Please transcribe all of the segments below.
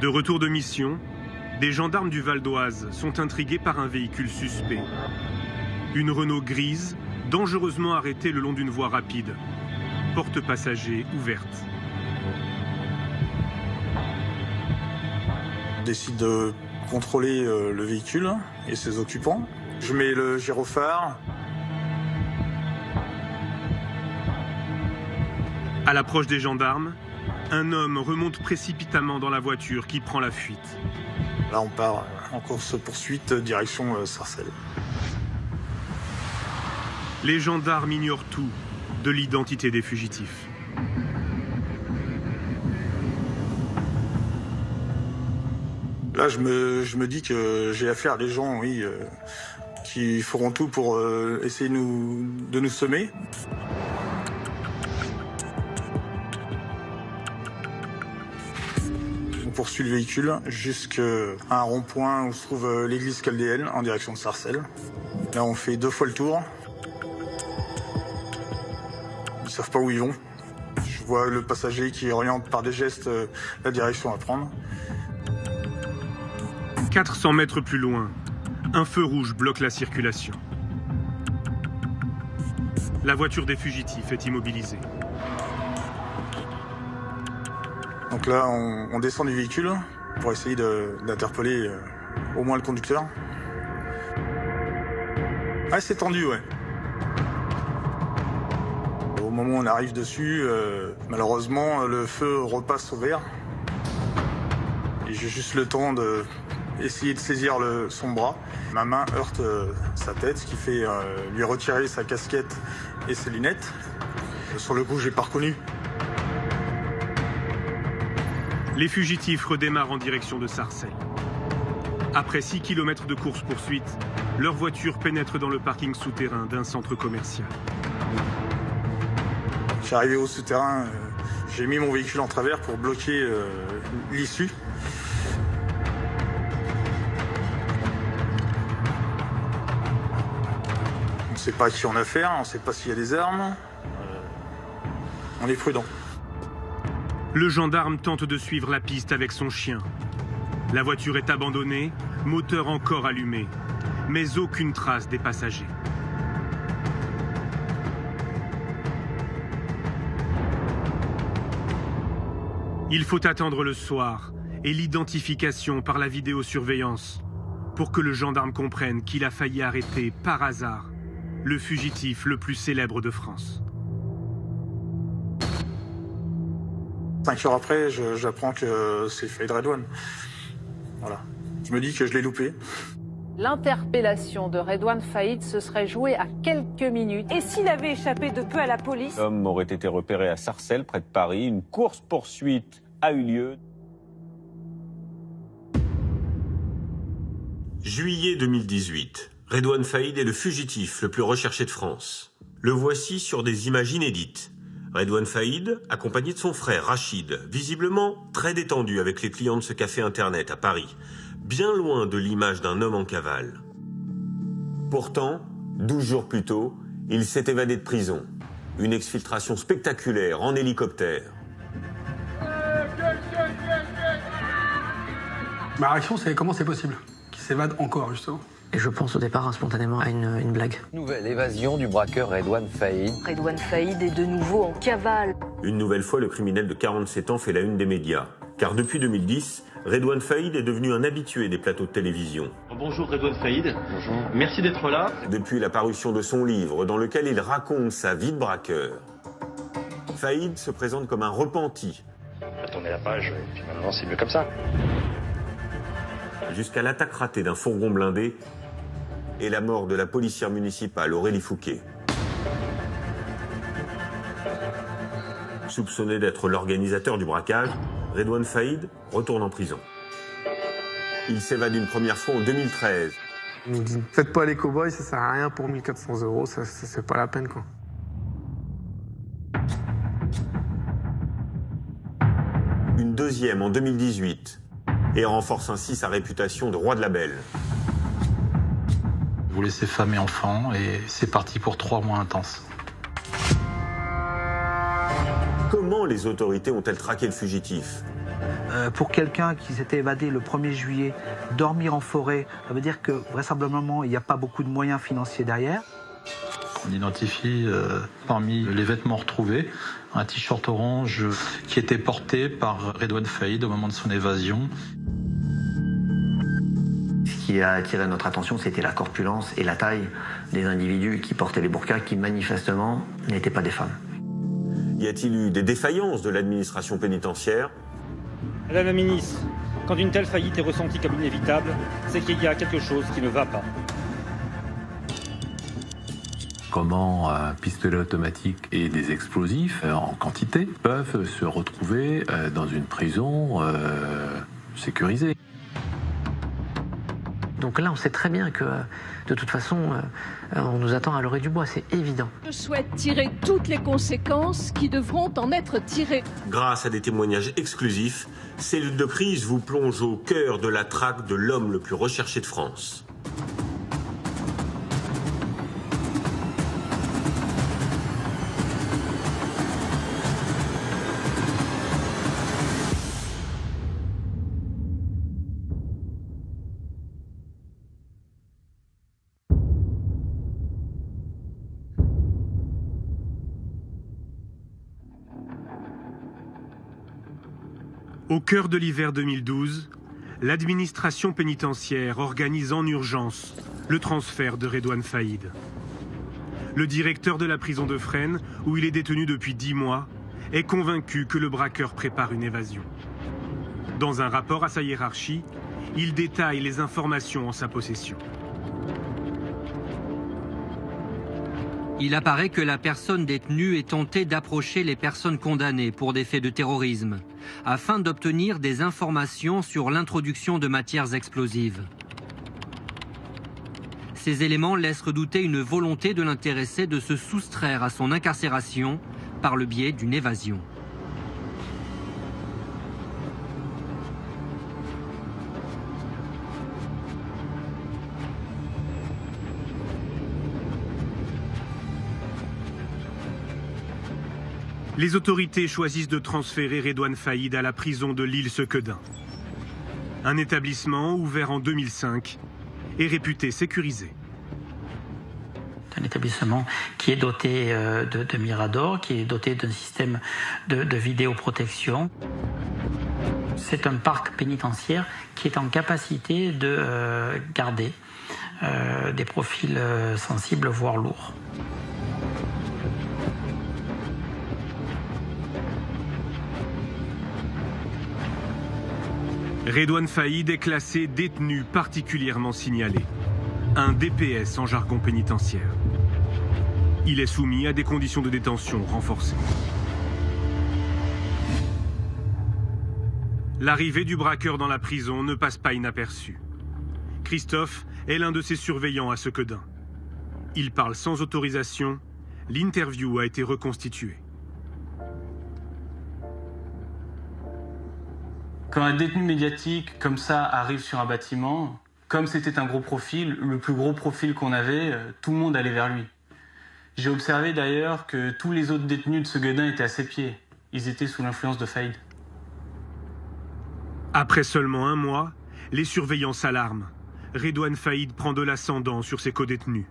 De retour de mission, des gendarmes du Val d'Oise sont intrigués par un véhicule suspect. Une Renault grise, dangereusement arrêtée le long d'une voie rapide. Porte passager ouverte. Je décide de contrôler le véhicule et ses occupants. Je mets le gyrophare. À l'approche des gendarmes, un homme remonte précipitamment dans la voiture qui prend la fuite. Là, on part en course-poursuite direction Sarcelles. Les gendarmes ignorent tout de l'identité des fugitifs. Là, je me dis que j'ai affaire à des gens, oui, qui feront tout pour essayer de nous semer. On poursuit le véhicule jusqu'à un rond-point où se trouve l'église chaldéenne en direction de Sarcelles. Là, on fait 2 fois le tour. Ils savent pas où ils vont. Je vois le passager qui oriente par des gestes la direction à prendre. 400 mètres plus loin, un feu rouge bloque la circulation. La voiture des fugitifs est immobilisée. Donc là, on descend du véhicule pour essayer d'interpeller au moins le conducteur. Ah, c'est tendu, ouais. Au moment où on arrive dessus, malheureusement, le feu repasse au vert. Et j'ai juste le temps d'essayer de saisir son bras. Ma main heurte sa tête, ce qui fait lui retirer sa casquette et ses lunettes. Sur le coup, je l'ai pas reconnu. Les fugitifs redémarrent en direction de Sarcelles. Après 6 km de course-poursuite, leur voiture pénètre dans le parking souterrain d'un centre commercial. Je suis arrivé au souterrain, j'ai mis mon véhicule en travers pour bloquer l'issue. On ne sait pas à qui on a affaire, on ne sait pas s'il y a des armes. On est prudent. Le gendarme tente de suivre la piste avec son chien. La voiture est abandonnée, moteur encore allumé, mais aucune trace des passagers. Il faut attendre le soir et l'identification par la vidéosurveillance pour que le gendarme comprenne qu'il a failli arrêter par hasard le fugitif le plus célèbre de France. 5 heures après, j'apprends que c'est Faïd Redouane. Voilà. Je me dis que je l'ai loupé. L'interpellation de Redouane Faïd se serait jouée à quelques minutes. Et s'il avait échappé de peu à la police? L'homme aurait été repéré à Sarcelles, près de Paris. Une course-poursuite a eu lieu. Juillet 2018. Redouane Faïd est le fugitif le plus recherché de France. Le voici sur des images inédites. Redouane Faïd, accompagné de son frère Rachid, visiblement très détendu avec les clients de ce café internet à Paris, bien loin de l'image d'un homme en cavale. Pourtant, 12 jours plus tôt, il s'est évadé de prison. Une exfiltration spectaculaire en hélicoptère. Ma réaction, c'est comment c'est possible qu'il s'évade encore, justement. Et je pense au départ spontanément à une blague. Nouvelle évasion du braqueur Redouane Faïd. Redouane Faïd est de nouveau en cavale. Une nouvelle fois, le criminel de 47 ans fait la une des médias. Car depuis 2010, Redouane Faïd est devenu un habitué des plateaux de télévision. Bonjour Redouane Faïd. Bonjour. Merci d'être là. Depuis la parution de son livre, dans lequel il raconte sa vie de braqueur, Faïd se présente comme un repenti. On va tourner la page, et puis maintenant c'est mieux comme ça. Jusqu'à l'attaque ratée d'un fourgon blindé et la mort de la policière municipale Aurélie Fouquet. Soupçonné d'être l'organisateur du braquage, Redouane Faïd retourne en prison. Il s'évade une première fois en 2013. Ils nous disent, faites pas les cow-boys, ça sert à rien pour 1400 €, ça c'est pas la peine, quoi. Une deuxième en 2018 et renforce ainsi sa réputation de roi de la belle. Vous laissez femme et enfants et c'est parti pour 3 mois intenses. Comment les autorités ont-elles traqué le fugitif? Pour quelqu'un qui s'était évadé le 1er juillet, dormir en forêt, ça veut dire que vraisemblablement il n'y a pas beaucoup de moyens financiers derrière. On identifie parmi les vêtements retrouvés un t-shirt orange qui était porté par Redouane Faïd au moment de son évasion. Ce qui a attiré notre attention, c'était la corpulence et la taille des individus qui portaient les burqas, qui manifestement n'étaient pas des femmes. Y a-t-il eu des défaillances de l'administration pénitentiaire? Madame la ministre, quand une telle faillite est ressentie comme inévitable, c'est qu'il y a quelque chose qui ne va pas. Comment un pistolet automatique et des explosifs en quantité peuvent se retrouver dans une prison sécurisée. Donc là, on sait très bien que, de toute façon, on nous attend à l'orée du bois, c'est évident. Je souhaite tirer toutes les conséquences qui devront en être tirées. Grâce à des témoignages exclusifs, Cellule de crise vous plonge au cœur de la traque de l'homme le plus recherché de France. Au cœur de l'hiver 2012, l'administration pénitentiaire organise en urgence le transfert de Redouane Faïd. Le directeur de la prison de Fresnes, où il est détenu depuis 10 mois, est convaincu que le braqueur prépare une évasion. Dans un rapport à sa hiérarchie, il détaille les informations en sa possession. Il apparaît que la personne détenue est tentée d'approcher les personnes condamnées pour des faits de terrorisme, afin d'obtenir des informations sur l'introduction de matières explosives. Ces éléments laissent redouter une volonté de l'intéressé de se soustraire à son incarcération par le biais d'une évasion. Les autorités choisissent de transférer Redouane Faïd à la prison de l'Île-Sequedin. Un établissement ouvert en 2005 et réputé sécurisé. Un établissement qui est doté de miradors, qui est doté d'un système de vidéoprotection. C'est un parc pénitentiaire qui est en capacité de garder des profils sensibles, voire lourds. Redouane Faïd est classé détenu particulièrement signalé, un DPS en jargon pénitentiaire. Il est soumis à des conditions de détention renforcées. L'arrivée du braqueur dans la prison ne passe pas inaperçue. Christophe est l'un de ses surveillants à Sequedin. Il parle sans autorisation, l'interview a été reconstituée. Quand un détenu médiatique comme ça arrive sur un bâtiment, comme c'était un gros profil, le plus gros profil qu'on avait, tout le monde allait vers lui. J'ai observé d'ailleurs que tous les autres détenus de Sequedin étaient à ses pieds. Ils étaient sous l'influence de Faïd. Après seulement 1 mois, les surveillants s'alarment. Redouane Faïd prend de l'ascendant sur ses codétenus.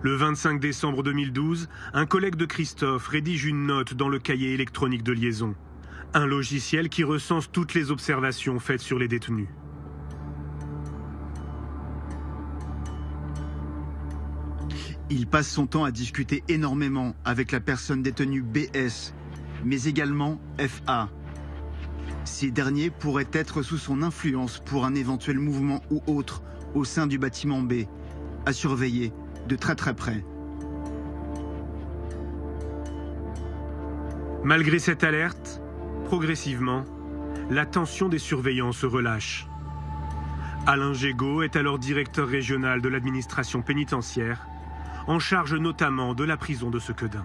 Le 25 décembre 2012, un collègue de Christophe rédige une note dans le cahier électronique de liaison. Un logiciel qui recense toutes les observations faites sur les détenus. Il passe son temps à discuter énormément avec la personne détenue BS, mais également FA. Ces derniers pourraient être sous son influence pour un éventuel mouvement ou autre au sein du bâtiment B, à surveiller de très près. Malgré cette alerte, progressivement, la tension des surveillants se relâche. Alain Gégaud est alors directeur régional de l'administration pénitentiaire, en charge notamment de la prison de Sequedin.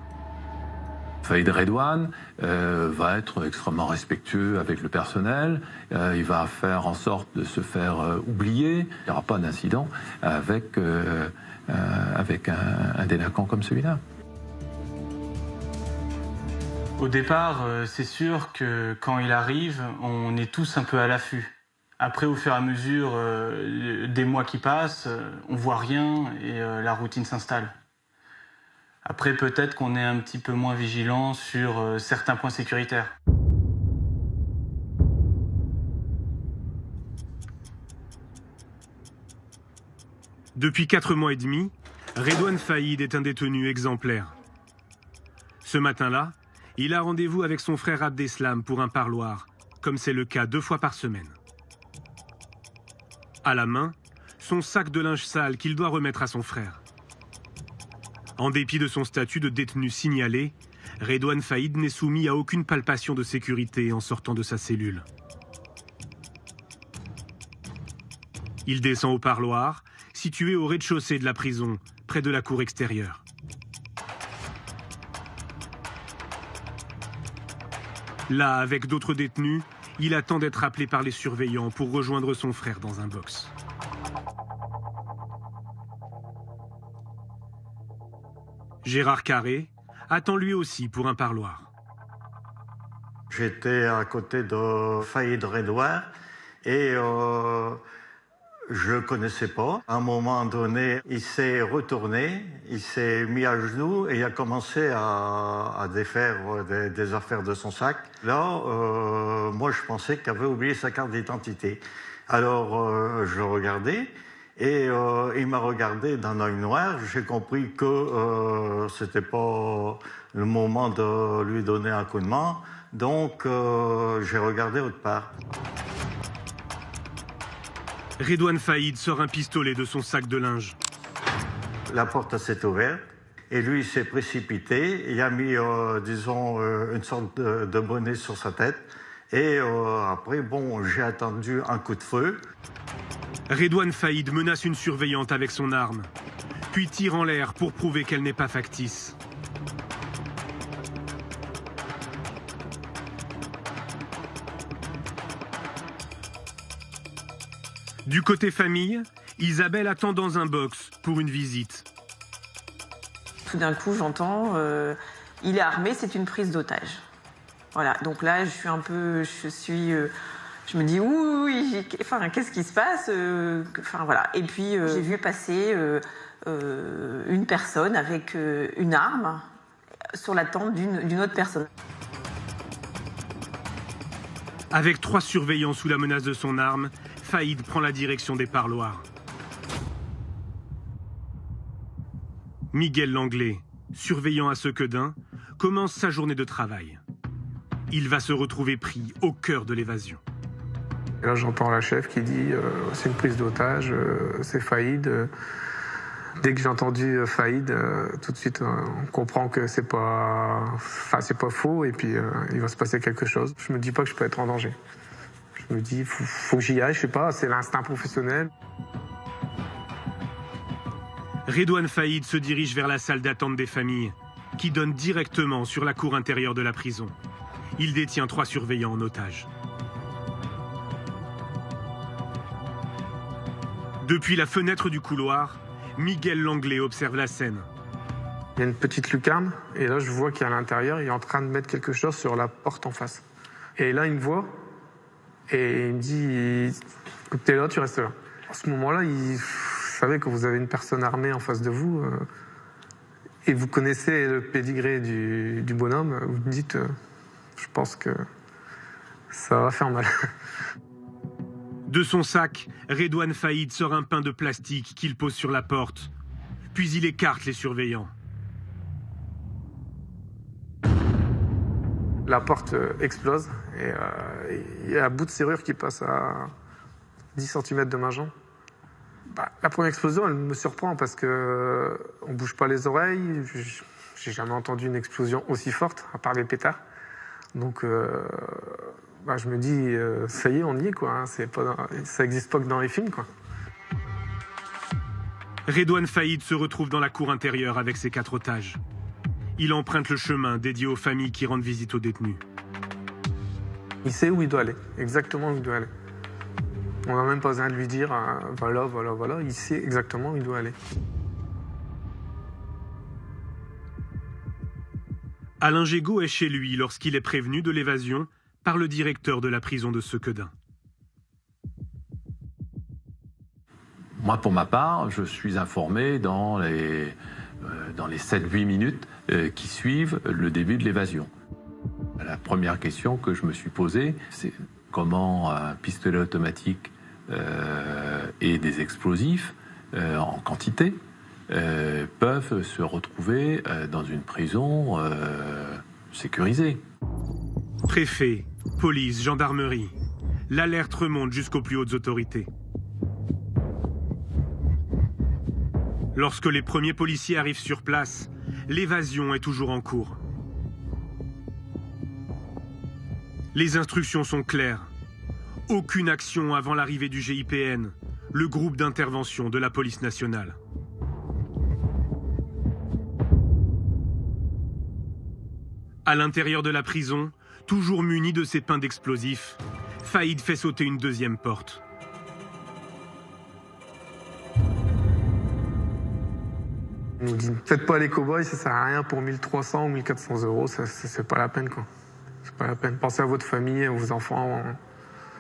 Faïd Redouane va être extrêmement respectueux avec le personnel, il va faire en sorte de se faire oublier, il n'y aura pas d'incident avec un délinquant comme celui-là. Au départ, c'est sûr que quand il arrive, on est tous un peu à l'affût. Après, au fur et à mesure des mois qui passent, on voit rien et la routine s'installe. Après, peut-être qu'on est un petit peu moins vigilant sur certains points sécuritaires. Depuis 4 mois et demi, Redouane Faïd est un détenu exemplaire. Ce matin-là, il a rendez-vous avec son frère Abdeslam pour un parloir, comme c'est le cas 2 fois par semaine. À la main, son sac de linge sale qu'il doit remettre à son frère. En dépit de son statut de détenu signalé, Redouane Faïd n'est soumis à aucune palpation de sécurité en sortant de sa cellule. Il descend au parloir, situé au rez-de-chaussée de la prison, près de la cour extérieure. Là, avec d'autres détenus, il attend d'être appelé par les surveillants pour rejoindre son frère dans un box. Gérard Carré attend lui aussi pour un parloir. J'étais à côté de Faïd Redouane et je ne le connaissais pas. À un moment donné, il s'est retourné, il s'est mis à genoux et il a commencé à défaire des affaires de son sac. Là, moi, je pensais qu'il avait oublié sa carte d'identité. Alors, je le regardais et il m'a regardé d'un œil noir. J'ai compris que c'était pas le moment de lui donner un coup de main. Donc, j'ai regardé autre part. Redouane Faïd sort un pistolet de son sac de linge. La porte s'est ouverte et lui il s'est précipité. Il a mis, disons, une sorte de bonnet sur sa tête. Et après, bon, j'ai attendu un coup de feu. Redouane Faïd menace une surveillante avec son arme, puis tire en l'air pour prouver qu'elle n'est pas factice. Du côté famille, Isabelle attend dans un box pour une visite. Tout d'un coup, j'entends il est armé, c'est une prise d'otage. Voilà, donc là, je me dis oui, enfin, qu'est-ce qui se passe enfin, voilà. Et puis, j'ai vu passer une personne avec une arme sur la tente d'une autre personne. Avec 3 surveillants sous la menace de son arme, Faïd prend la direction des parloirs. Miguel Langlais, surveillant à Sequedin, commence sa journée de travail. Il va se retrouver pris au cœur de l'évasion. Et là, j'entends la chef qui dit c'est une prise d'otage, c'est Faïd. Dès que j'ai entendu Faïd, tout de suite, on comprend que c'est pas faux et puis il va se passer quelque chose. Je me dis pas que je peux être en danger. Je me dis, faut que j'y aille, je sais pas, c'est l'instinct professionnel. Redouane Faïd se dirige vers la salle d'attente des familles, qui donne directement sur la cour intérieure de la prison. Il détient 3 surveillants en otage. Depuis la fenêtre du couloir, Miguel Langlais observe la scène. Il y a une petite lucarne, et là je vois qu'à l'intérieur, il est en train de mettre quelque chose sur la porte en face. Et là, il me voit, et il me dit, écoute, t'es là, tu restes là. À ce moment-là, vous savez que vous avez une personne armée en face de vous, et vous connaissez le pédigré du bonhomme, vous me dites, je pense que ça va faire mal. De son sac, Redouane Faïd sort un pain de plastique qu'il pose sur la porte, puis il écarte les surveillants. La porte explose et il y a un bout de serrure qui passe à 10 cm de ma jambe. La première explosion, elle me surprend parce que on bouge pas les oreilles. J'ai jamais entendu une explosion aussi forte, à part les pétards. Donc, je me dis, ça y est, on y est, quoi. Hein. Ça n'existe pas que dans les films, quoi. Redouane Faïd se retrouve dans la cour intérieure avec ses 4 otages. Il emprunte le chemin dédié aux familles qui rendent visite aux détenus. Il sait où il doit aller, exactement où il doit aller. On n'a même pas besoin de lui dire, voilà, il sait exactement où il doit aller. Alain Gégaud est chez lui lorsqu'il est prévenu de l'évasion par le directeur de la prison de Sequedin. Moi, pour ma part, je suis informé dans les 7-8 minutes qui suivent le début de l'évasion. La première question que je me suis posée, c'est comment un pistolet automatique et des explosifs en quantité peuvent se retrouver dans une prison sécurisée. Préfet, police, gendarmerie, l'alerte remonte jusqu'aux plus hautes autorités. Lorsque les premiers policiers arrivent sur place, l'évasion est toujours en cours. Les instructions sont claires. Aucune action avant l'arrivée du GIPN, le groupe d'intervention de la police nationale. À l'intérieur de la prison, toujours muni de ses pains d'explosifs, Faïd fait sauter une deuxième porte. Il nous dit, faites pas les cow-boys, ça sert à rien pour 1300 ou 1400 euros, c'est pas la peine, quoi. C'est pas la peine. Pensez à votre famille, à vos enfants.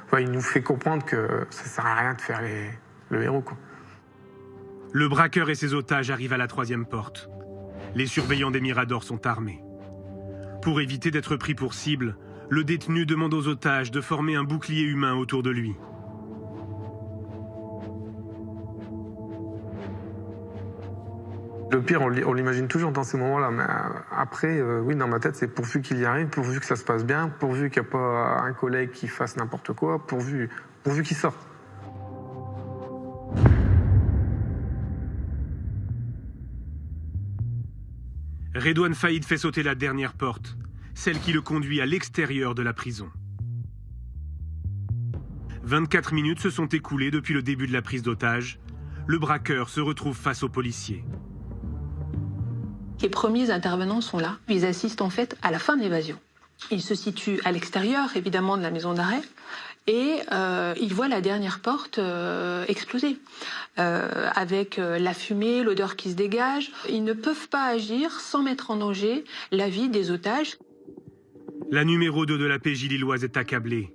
Enfin, il nous fait comprendre que ça sert à rien de faire le héros, quoi. Le braqueur et ses otages arrivent à la troisième porte. Les surveillants des Miradors sont armés. Pour éviter d'être pris pour cible, le détenu demande aux otages de former un bouclier humain autour de lui. Le pire, on l'imagine toujours dans ces moments-là, mais après, oui, dans ma tête, c'est pourvu qu'il y arrive, pourvu que ça se passe bien, pourvu qu'il n'y a pas un collègue qui fasse n'importe quoi, pourvu qu'il sorte. Redouane Faïd fait sauter la dernière porte, celle qui le conduit à l'extérieur de la prison. 24 minutes se sont écoulées depuis le début de la prise d'otage. Le braqueur se retrouve face aux policiers. Les premiers intervenants sont là. Ils assistent en fait à la fin de l'évasion. Ils se situent à l'extérieur, évidemment, de la maison d'arrêt, et ils voient la dernière porte exploser. Avec la fumée, l'odeur qui se dégage, ils ne peuvent pas agir sans mettre en danger la vie des otages. La numéro 2 de la PJ lilloise est accablée.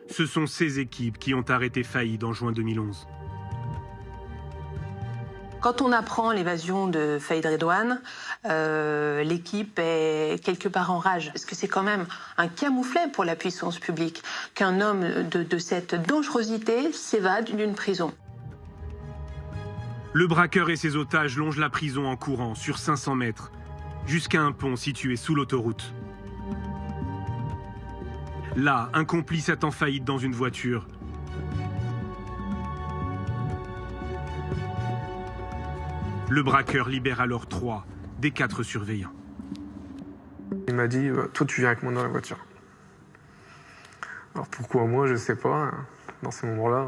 Ce sont ces équipes qui ont arrêté Faïd en juin 2011. Quand on apprend l'évasion de Faïd Redouane, l'équipe est quelque part en rage. Parce que c'est quand même un camouflet pour la puissance publique qu'un homme de cette dangerosité s'évade d'une prison. Le braqueur et ses otages longent la prison en courant sur 500 mètres, jusqu'à un pont situé sous l'autoroute. Là, un complice attend Faïd dans une voiture. Le braqueur libère alors 3 des 4 surveillants. Il m'a dit, toi tu viens avec moi dans la voiture. Alors pourquoi moi, je sais pas. Dans ces moments-là,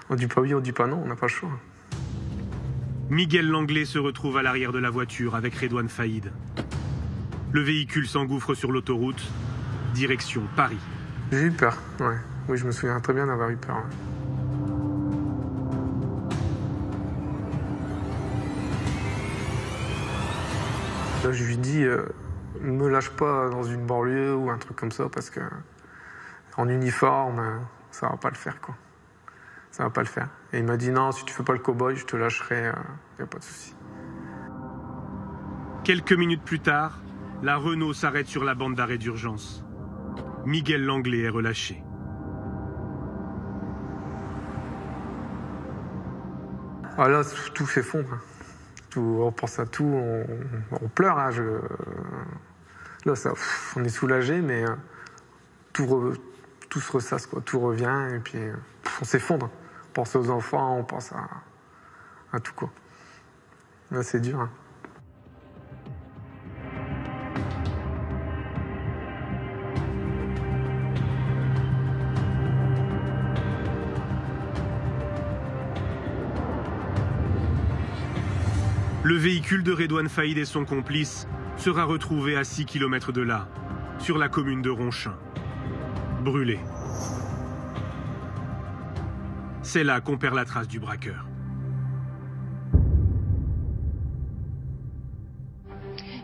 on dit pas oui, on dit pas non, on n'a pas le choix. Miguel Langlais se retrouve à l'arrière de la voiture avec Redouane Faïd. Le véhicule s'engouffre sur l'autoroute, direction Paris. J'ai eu peur, ouais. Oui, je me souviens très bien d'avoir eu peur. Ouais. Là, je lui dis, me lâche pas dans une banlieue ou un truc comme ça, parce que en uniforme, ça va pas le faire, quoi. Ça va pas le faire. Et il m'a dit, non, si tu fais pas le cow-boy, je te lâcherai, y a pas de souci. Quelques minutes plus tard, la Renault s'arrête sur la bande d'arrêt d'urgence. Miguel Langlais est relâché. Ah là, tout s'effondre. On pense à tout, on pleure. Hein, là, on est soulagé, mais tout se ressasse, quoi. Tout revient, et puis on s'effondre. On pense aux enfants, on pense à tout, quoi. Là, c'est dur. Hein. Le véhicule de Redouane Faïd et son complice sera retrouvé à 6 km de là, sur la commune de Ronchin. Brûlé. C'est là qu'on perd la trace du braqueur.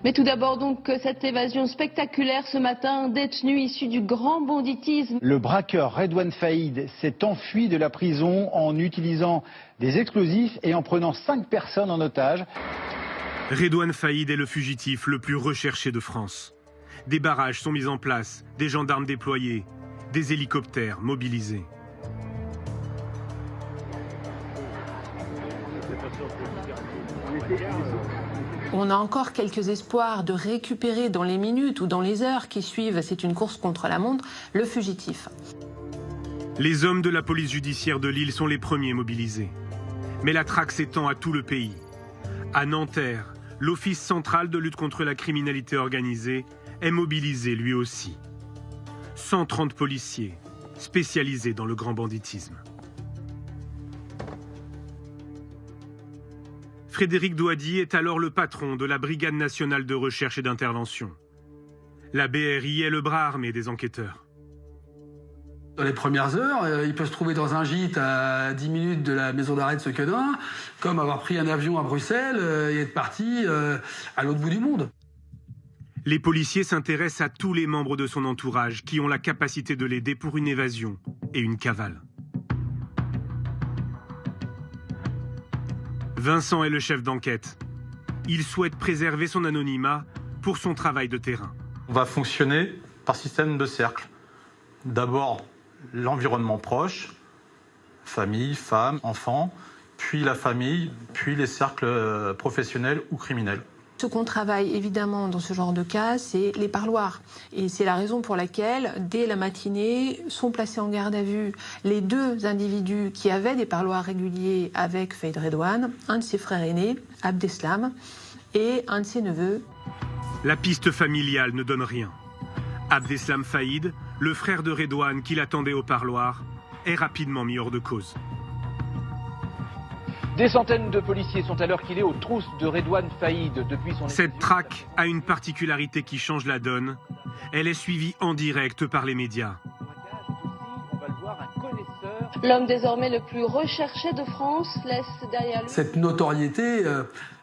Mais tout d'abord donc cette évasion spectaculaire ce matin, un détenu issu du grand banditisme. Le braqueur Redouane Faïd s'est enfui de la prison en utilisant des explosifs et en prenant 5 personnes en otage. Redouane Faïd est le fugitif le plus recherché de France. Des barrages sont mis en place, des gendarmes déployés, des hélicoptères mobilisés. On a encore quelques espoirs de récupérer dans les minutes ou dans les heures qui suivent, c'est une course contre la montre, le fugitif. Les hommes de la police judiciaire de Lille sont les premiers mobilisés. Mais la traque s'étend à tout le pays. À Nanterre, l'Office central de lutte contre la criminalité organisée est mobilisé lui aussi. 130 policiers spécialisés dans le grand banditisme. Frédéric Douady est alors le patron de la Brigade nationale de recherche et d'intervention. La BRI est le bras armé des enquêteurs. Dans les premières heures, il peut se trouver dans un gîte à 10 minutes de la maison d'arrêt de Sequedin, comme avoir pris un avion à Bruxelles et être parti à l'autre bout du monde. Les policiers s'intéressent à tous les membres de son entourage qui ont la capacité de l'aider pour une évasion et une cavale. Vincent est le chef d'enquête. Il souhaite préserver son anonymat pour son travail de terrain. On va fonctionner par système de cercle. D'abord, l'environnement proche, famille, femme, enfant, puis la famille, puis les cercles professionnels ou criminels. Ce qu'on travaille évidemment dans ce genre de cas, c'est les parloirs. Et c'est la raison pour laquelle, dès la matinée, sont placés en garde à vue les 2 individus qui avaient des parloirs réguliers avec Faïd Redouane, un de ses frères aînés, Abdeslam, et un de ses neveux. La piste familiale ne donne rien. Abdeslam Faïd, le frère de Redouane qui l'attendait au parloir, est rapidement mis hors de cause. Des centaines de policiers sont à l'heure qu'il est aux trousses de Redouane Faïd depuis son... Cette traque a une particularité qui change la donne. Elle est suivie en direct par les médias. L'homme désormais le plus recherché de France laisse derrière lui... Cette notoriété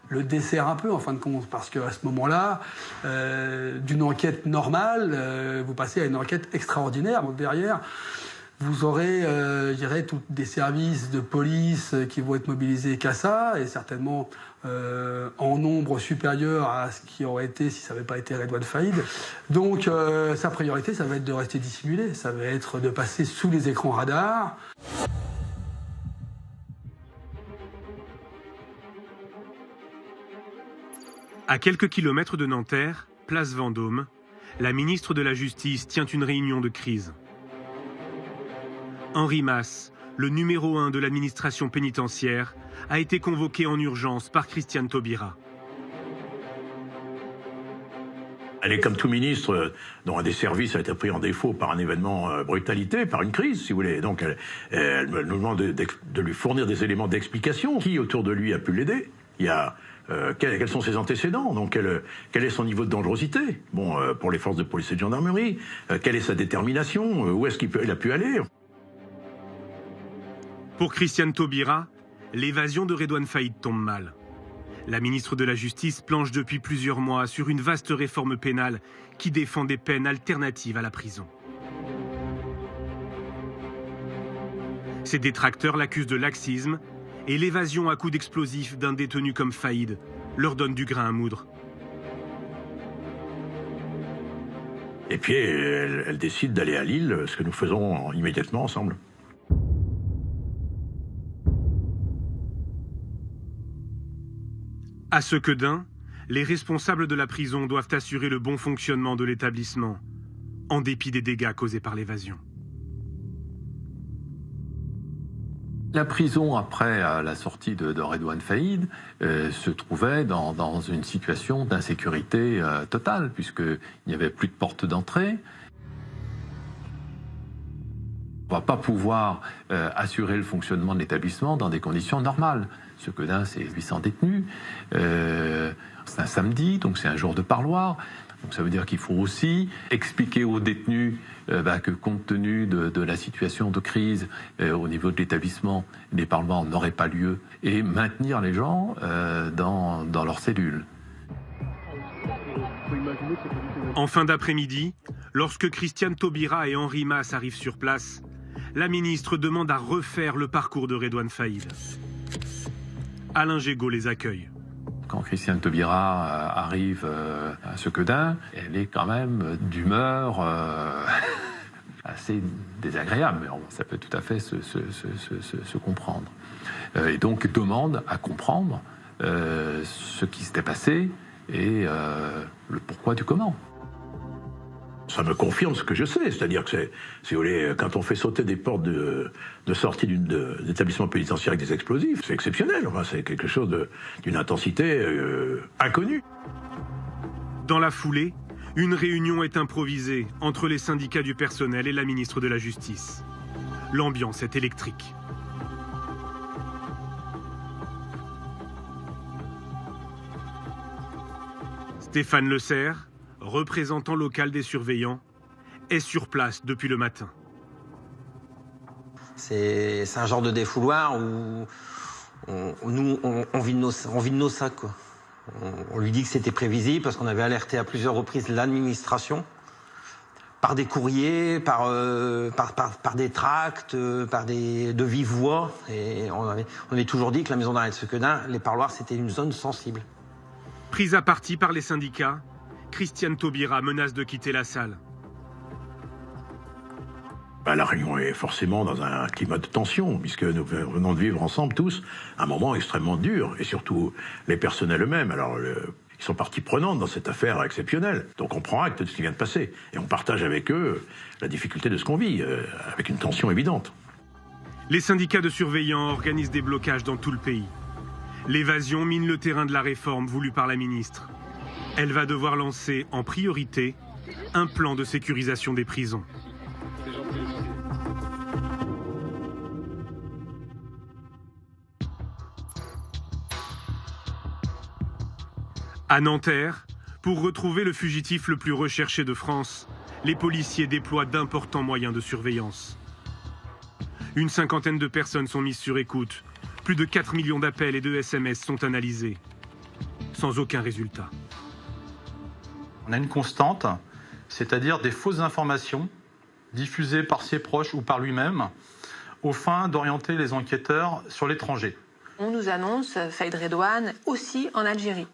le dessert un peu en fin de compte, parce qu'à ce moment-là, d'une enquête normale, vous passez à une enquête extraordinaire. Donc derrière, vous aurez, je dirais, tous des services de police qui vont être mobilisés qu'à ça, et certainement en nombre supérieur à ce qui aurait été si ça n'avait pas été Redouane Faïd. Donc sa priorité, ça va être de rester dissimulé, ça va être de passer sous les écrans radars. À quelques kilomètres de Nanterre, place Vendôme, la ministre de la Justice tient une réunion de crise. Henri Masse, le numéro 1 de l'administration pénitentiaire, a été convoqué en urgence par Christiane Taubira. Elle est comme tout ministre dont un des services a été pris en défaut par un événement brutalité, par une crise, si vous voulez. Donc elle nous demande de lui fournir des éléments d'explication. Qui autour de lui a pu l'aider? Il y a quels sont ses antécédents? Donc quel est son niveau de dangerosité? Bon, pour les forces de police et de gendarmerie, quelle est sa détermination? Où est-ce qu'il a pu aller? Pour Christiane Taubira, l'évasion de Redouane Faïd tombe mal. La ministre de la Justice planche depuis plusieurs mois sur une vaste réforme pénale qui défend des peines alternatives à la prison. Ses détracteurs l'accusent de laxisme et l'évasion à coups d'explosifs d'un détenu comme Faïd leur donne du grain à moudre. Et puis elle décide d'aller à Lille, ce que nous faisons immédiatement ensemble. À Sequedin, les responsables de la prison doivent assurer le bon fonctionnement de l'établissement, en dépit des dégâts causés par l'évasion. La prison, après la sortie de Redouane Faïd, se trouvait dans une situation d'insécurité totale, puisqu'il n'y avait plus de porte d'entrée. On ne va pas pouvoir assurer le fonctionnement de l'établissement dans des conditions normales. Sequedin, c'est 800 détenus. C'est un samedi, donc c'est un jour de parloir. Donc ça veut dire qu'il faut aussi expliquer aux détenus que compte tenu de la situation de crise au niveau de l'établissement, les parloirs n'auraient pas lieu, et maintenir les gens dans leurs cellules. En fin d'après-midi, lorsque Christiane Taubira et Henri Mas arrivent sur place, la ministre demande à refaire le parcours de Redouane Faïd. Alain Gégaud les accueille. Quand Christiane Taubira arrive à Sequedin, elle est quand même d'humeur assez désagréable, mais ça peut tout à fait se comprendre. Et donc demande à comprendre ce qui s'était passé et le pourquoi du comment. Ça me confirme ce que je sais, c'est-à-dire que si vous voulez, quand on fait sauter des portes de sortie d'établissement pénitentiaire avec des explosifs, c'est exceptionnel, enfin, c'est quelque chose d'une intensité inconnue. Dans la foulée, une réunion est improvisée entre les syndicats du personnel et la ministre de la Justice. L'ambiance est électrique. Stéphane Le Serre, représentant local des surveillants, est sur place depuis le matin. C'est un genre de défouloir où on vit de nos sacs, quoi. On lui dit que c'était prévisible parce qu'on avait alerté à plusieurs reprises l'administration par des courriers, par des tracts, de vive voix. Et on avait toujours dit que la maison d'arrêt de Sequedin, les parloirs, c'était une zone sensible. Prise à partie par les syndicats, Christiane Taubira menace de quitter la salle. La réunion est forcément dans un climat de tension, puisque nous venons de vivre ensemble tous un moment extrêmement dur, et surtout les personnels eux-mêmes. Alors, ils sont partie prenante dans cette affaire exceptionnelle. Donc on prend acte de ce qui vient de passer, et on partage avec eux la difficulté de ce qu'on vit, avec une tension évidente. Les syndicats de surveillants organisent des blocages dans tout le pays. L'évasion mine le terrain de la réforme voulue par la ministre. Elle va devoir lancer en priorité un plan de sécurisation des prisons. À Nanterre, pour retrouver le fugitif le plus recherché de France, les policiers déploient d'importants moyens de surveillance. Une cinquantaine de personnes sont mises sur écoute. Plus de 4 millions d'appels et de SMS sont analysés. Sans aucun résultat. On a une constante, c'est-à-dire des fausses informations diffusées par ses proches ou par lui-même, aux fins d'orienter les enquêteurs sur l'étranger. On nous annonce Faïd Redouane aussi en Algérie.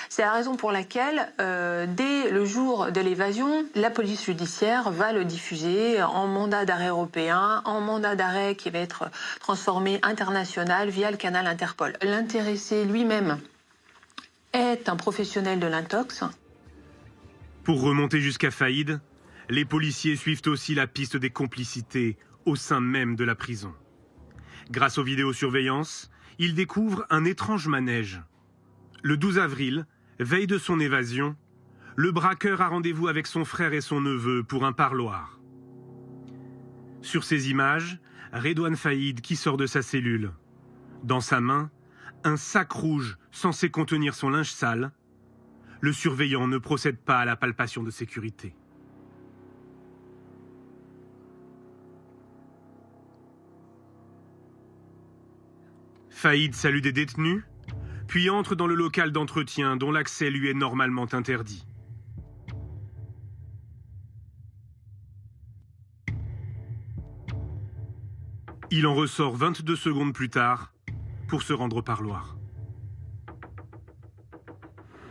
C'est la raison pour laquelle, dès le jour de l'évasion, la police judiciaire va le diffuser en mandat d'arrêt européen, en mandat d'arrêt qui va être transformé international via le canal Interpol. L'intéressé lui-même est un professionnel de l'intox. Pour remonter jusqu'à Faïd, les policiers suivent aussi la piste des complicités au sein même de la prison. Grâce aux vidéosurveillances, ils découvrent un étrange manège. Le 12 avril, veille de son évasion, le braqueur a rendez-vous avec son frère et son neveu pour un parloir. Sur ces images, Redouane Faïd qui sort de sa cellule. Dans sa main, un sac rouge censé contenir son linge sale. Le surveillant ne procède pas à la palpation de sécurité. Faïd salue des détenus, puis entre dans le local d'entretien dont l'accès lui est normalement interdit. Il en ressort 22 secondes plus tard pour se rendre au parloir.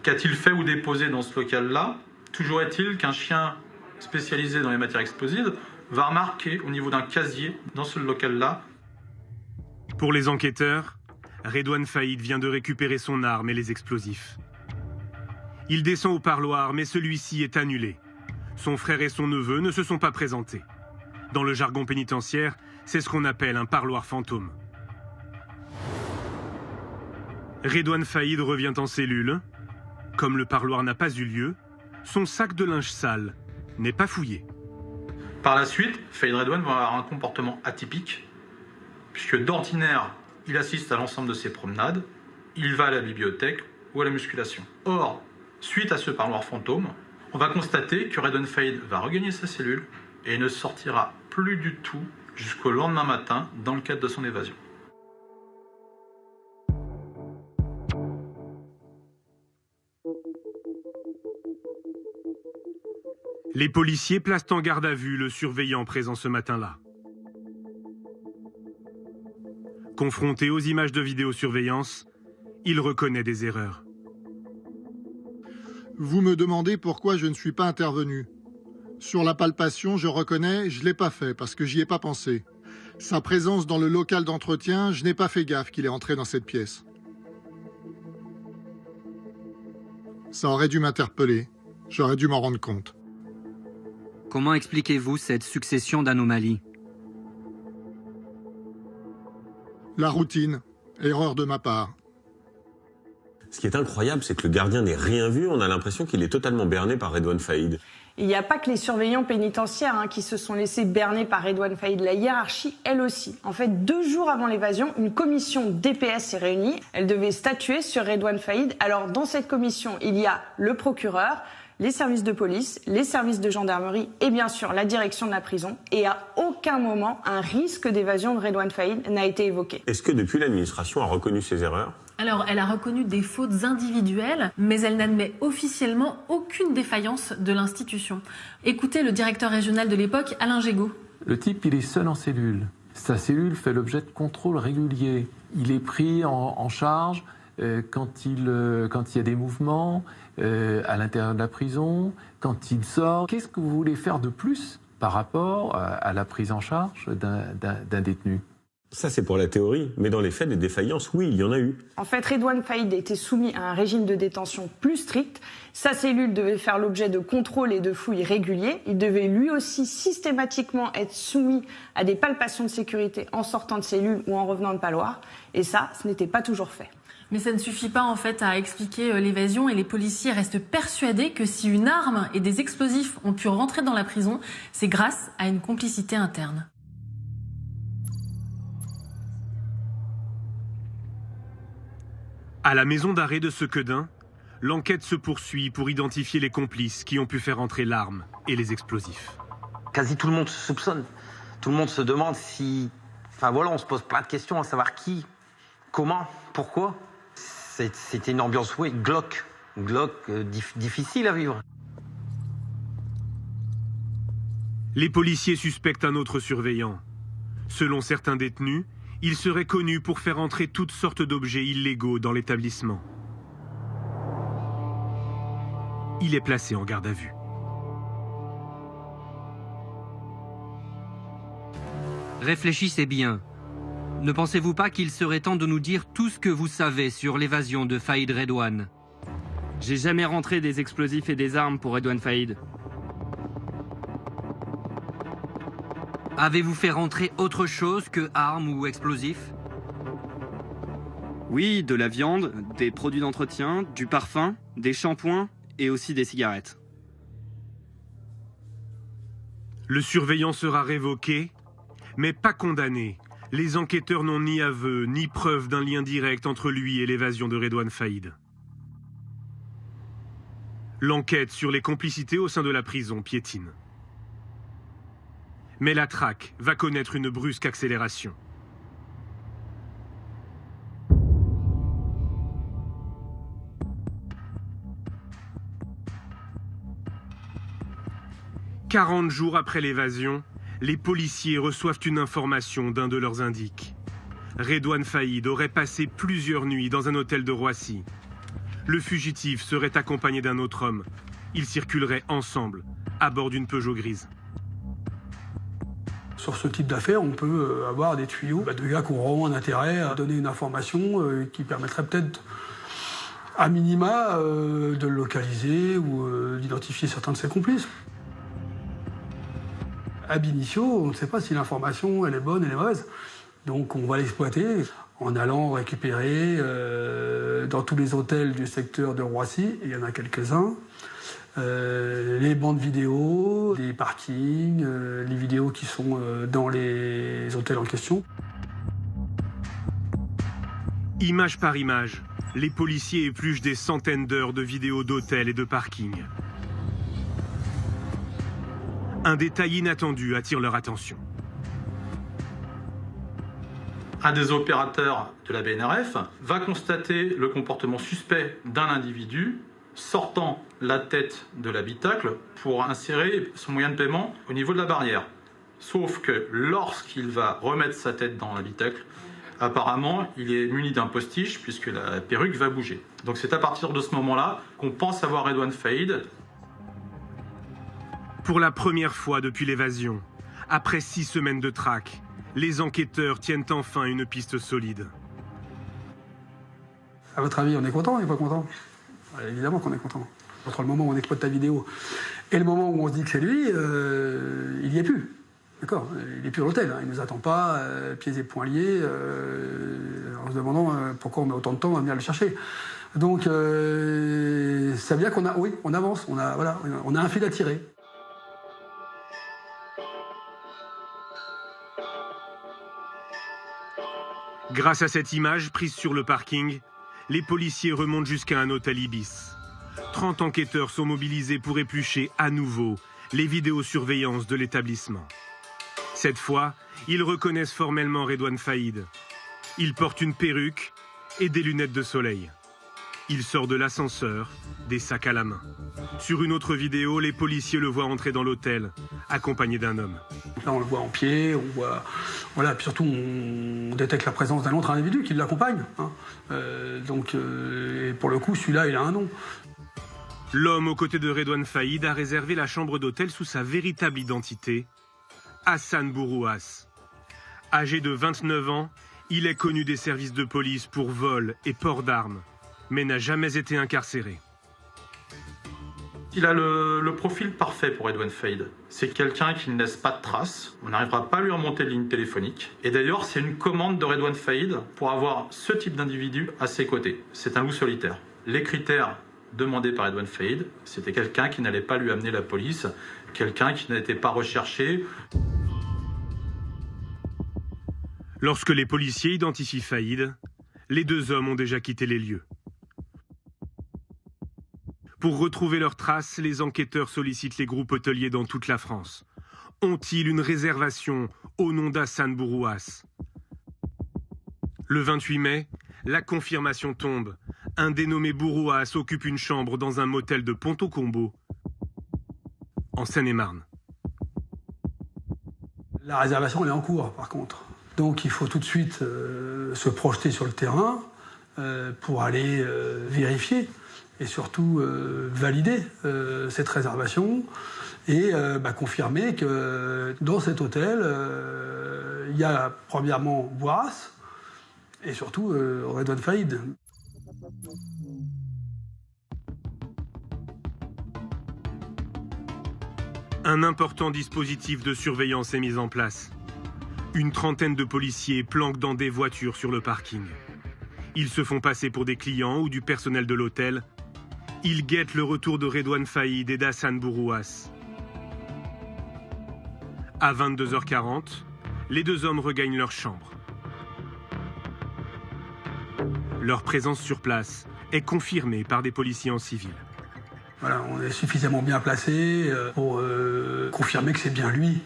Qu'a-t-il fait ou déposé dans ce local-là? Toujours est-il qu'un chien spécialisé dans les matières explosives va remarquer au niveau d'un casier dans ce local-là. Pour les enquêteurs, Redouane Faïd vient de récupérer son arme et les explosifs. Il descend au parloir, mais celui-ci est annulé. Son frère et son neveu ne se sont pas présentés. Dans le jargon pénitentiaire, c'est ce qu'on appelle un parloir fantôme. Redouane Faïd revient en cellule. Comme le parloir n'a pas eu lieu, son sac de linge sale n'est pas fouillé. Par la suite, Faïd Redouane va avoir un comportement atypique, puisque d'ordinaire, il assiste à l'ensemble de ses promenades, il va à la bibliothèque ou à la musculation. Or, suite à ce parloir fantôme, on va constater que Redouane Faïd va regagner sa cellule et ne sortira plus du tout jusqu'au lendemain matin dans le cadre de son évasion. Les policiers placent en garde à vue le surveillant présent ce matin-là. Confronté aux images de vidéosurveillance, il reconnaît des erreurs. Vous me demandez pourquoi je ne suis pas intervenu. Sur la palpation, je reconnais, je ne l'ai pas fait parce que j'y ai pas pensé. Sa présence dans le local d'entretien, je n'ai pas fait gaffe qu'il est entré dans cette pièce. Ça aurait dû m'interpeller. J'aurais dû m'en rendre compte. Comment expliquez-vous cette succession d'anomalies? La routine. Erreur de ma part. Ce qui est incroyable, c'est que le gardien n'ait rien vu. On a l'impression qu'il est totalement berné par Redouane Faïd. Il n'y a pas que les surveillants pénitentiaires qui se sont laissés berner par Redouane Faïd. La hiérarchie, elle aussi. En fait, 2 jours avant l'évasion, une commission DPS s'est réunie. Elle devait statuer sur Redouane Faïd. Alors, dans cette commission, il y a le procureur, les services de police, les services de gendarmerie et bien sûr la direction de la prison. Et à aucun moment, un risque d'évasion de Redouane Faïd n'a été évoqué. Est-ce que depuis l'administration a reconnu ses erreurs? Alors, elle a reconnu des fautes individuelles, mais elle n'admet officiellement aucune défaillance de l'institution. Écoutez le directeur régional de l'époque, Alain Gégaud. Le type, il est seul en cellule. Sa cellule fait l'objet de contrôles réguliers. Il est pris en charge quand il y a des mouvements à l'intérieur de la prison, quand il sort. Qu'est-ce que vous voulez faire de plus par rapport à la prise en charge d'un détenu ? Ça, c'est pour la théorie, mais dans les faits, des défaillances, oui, il y en a eu. En fait, Redouane Faïd était soumis à un régime de détention plus strict. Sa cellule devait faire l'objet de contrôles et de fouilles réguliers. Il devait lui aussi systématiquement être soumis à des palpations de sécurité en sortant de cellule ou en revenant de Paloire. Et ça, ce n'était pas toujours fait. Mais ça ne suffit pas en fait à expliquer l'évasion et les policiers restent persuadés que si une arme et des explosifs ont pu rentrer dans la prison, c'est grâce à une complicité interne. À la maison d'arrêt de Sequedin, l'enquête se poursuit pour identifier les complices qui ont pu faire entrer l'arme et les explosifs. Quasi tout le monde se soupçonne. Tout le monde se demande si... Enfin voilà, on se pose plein de questions à savoir qui, comment, pourquoi. C'était une ambiance, oui, glauque. Difficile à vivre. Les policiers suspectent un autre surveillant. Selon certains détenus, il serait connu pour faire entrer toutes sortes d'objets illégaux dans l'établissement. Il est placé en garde à vue. Réfléchissez bien. Ne pensez-vous pas qu'il serait temps de nous dire tout ce que vous savez sur l'évasion de Faïd Redouane? J'ai jamais rentré des explosifs et des armes pour Redouane Faïd. Avez-vous fait rentrer autre chose que armes ou explosifs? Oui, de la viande, des produits d'entretien, du parfum, des shampoings et aussi des cigarettes. Le surveillant sera révoqué, mais pas condamné. Les enquêteurs n'ont ni aveu, ni preuve d'un lien direct entre lui et l'évasion de Redouane Faïd. L'enquête sur les complicités au sein de la prison piétine. Mais la traque va connaître une brusque accélération. « 40 jours après l'évasion, les policiers reçoivent une information d'un de leurs indiques. Redouane Faïd aurait passé plusieurs nuits dans un hôtel de Roissy. Le fugitif serait accompagné d'un autre homme. Ils circuleraient ensemble, à bord d'une Peugeot grise. Sur ce type d'affaires, on peut avoir des tuyaux de gars qui ont vraiment un intérêt à donner une information qui permettrait peut-être, à minima, de le localiser ou d'identifier certains de ses complices. Ab initio, on ne sait pas si l'information elle est bonne, elle est mauvaise. Donc on va l'exploiter en allant récupérer dans tous les hôtels du secteur de Roissy, il y en a quelques-uns, les bandes vidéo, les parkings, les vidéos qui sont dans les hôtels en question. Image par image, les policiers épluchent des centaines d'heures de vidéos d'hôtels et de parkings. Un détail inattendu attire leur attention. Un des opérateurs de la BNRF va constater le comportement suspect d'un individu sortant la tête de l'habitacle pour insérer son moyen de paiement au niveau de la barrière. Sauf que lorsqu'il va remettre sa tête dans l'habitacle, apparemment, il est muni d'un postiche puisque la perruque va bouger. Donc c'est à partir de ce moment-là qu'on pense avoir Redouane Faïd. Pour la première fois depuis l'évasion, après 6 semaines de traque, les enquêteurs tiennent enfin une piste solide. À votre avis, on est content ou on n'est pas content? Évidemment qu'on est content. Entre le moment où on exploite ta vidéo et le moment où on se dit que c'est lui, il n'y est plus. D'accord? Il n'est plus à l'hôtel, hein. Il ne nous attend pas, pieds et poings liés, en se demandant pourquoi on met autant de temps à venir le chercher. Donc, ça veut dire qu'on a, oui, on avance, on a un fil à tirer. Grâce à cette image prise sur le parking, les policiers remontent jusqu'à un hôtel Ibis. 30 enquêteurs sont mobilisés pour éplucher à nouveau les vidéosurveillances de l'établissement. Cette fois, ils reconnaissent formellement Redouane Faïd. Il porte une perruque et des lunettes de soleil. Il sort de l'ascenseur, des sacs à la main. Sur une autre vidéo, les policiers le voient entrer dans l'hôtel, accompagné d'un homme. Là, on le voit en pied, on voit... Voilà, puis surtout, on détecte la présence d'un autre individu qui l'accompagne. Hein. Et pour le coup, celui-là, il a un nom. L'homme aux côtés de Redouane Faïd a réservé la chambre d'hôtel sous sa véritable identité, Hassan Bourouas. Âgé de 29 ans, il est connu des services de police pour vol et port d'armes, mais n'a jamais été incarcéré. Il a le profil parfait pour Redouane Faïd. C'est quelqu'un qui ne laisse pas de traces. On n'arrivera pas à lui remonter de ligne téléphonique. Et d'ailleurs, c'est une commande de Redouane Faïd pour avoir ce type d'individu à ses côtés. C'est un loup solitaire. Les critères demandés par Redouane Faïd, c'était quelqu'un qui n'allait pas lui amener la police, quelqu'un qui n'était pas recherché. Lorsque les policiers identifient Faïd, les 2 hommes ont déjà quitté les lieux. Pour retrouver leurs traces, les enquêteurs sollicitent les groupes hôteliers dans toute la France. Ont-ils une réservation au nom d'Hassan Bourouas? Le 28 mai, la confirmation tombe. Un dénommé Bourouas occupe une chambre dans un motel de Ponto-Combo, en Seine-et-Marne. La réservation, elle est en cours, par contre. Donc il faut tout de suite se projeter sur le terrain pour aller vérifier et surtout valider cette réservation et confirmer que dans cet hôtel, il y a premièrement Bourouas et surtout Redouane Faïd. Un important dispositif de surveillance est mis en place. Une trentaine de policiers planquent dans des voitures sur le parking. Ils se font passer pour des clients ou du personnel de l'hôtel. Ils guettent le retour de Redouane Faïd et d'Hassan Bourouas. À 22h40, les 2 hommes regagnent leur chambre. Leur présence sur place est confirmée par des policiers en civil. Voilà, on est suffisamment bien placé pour confirmer que c'est bien lui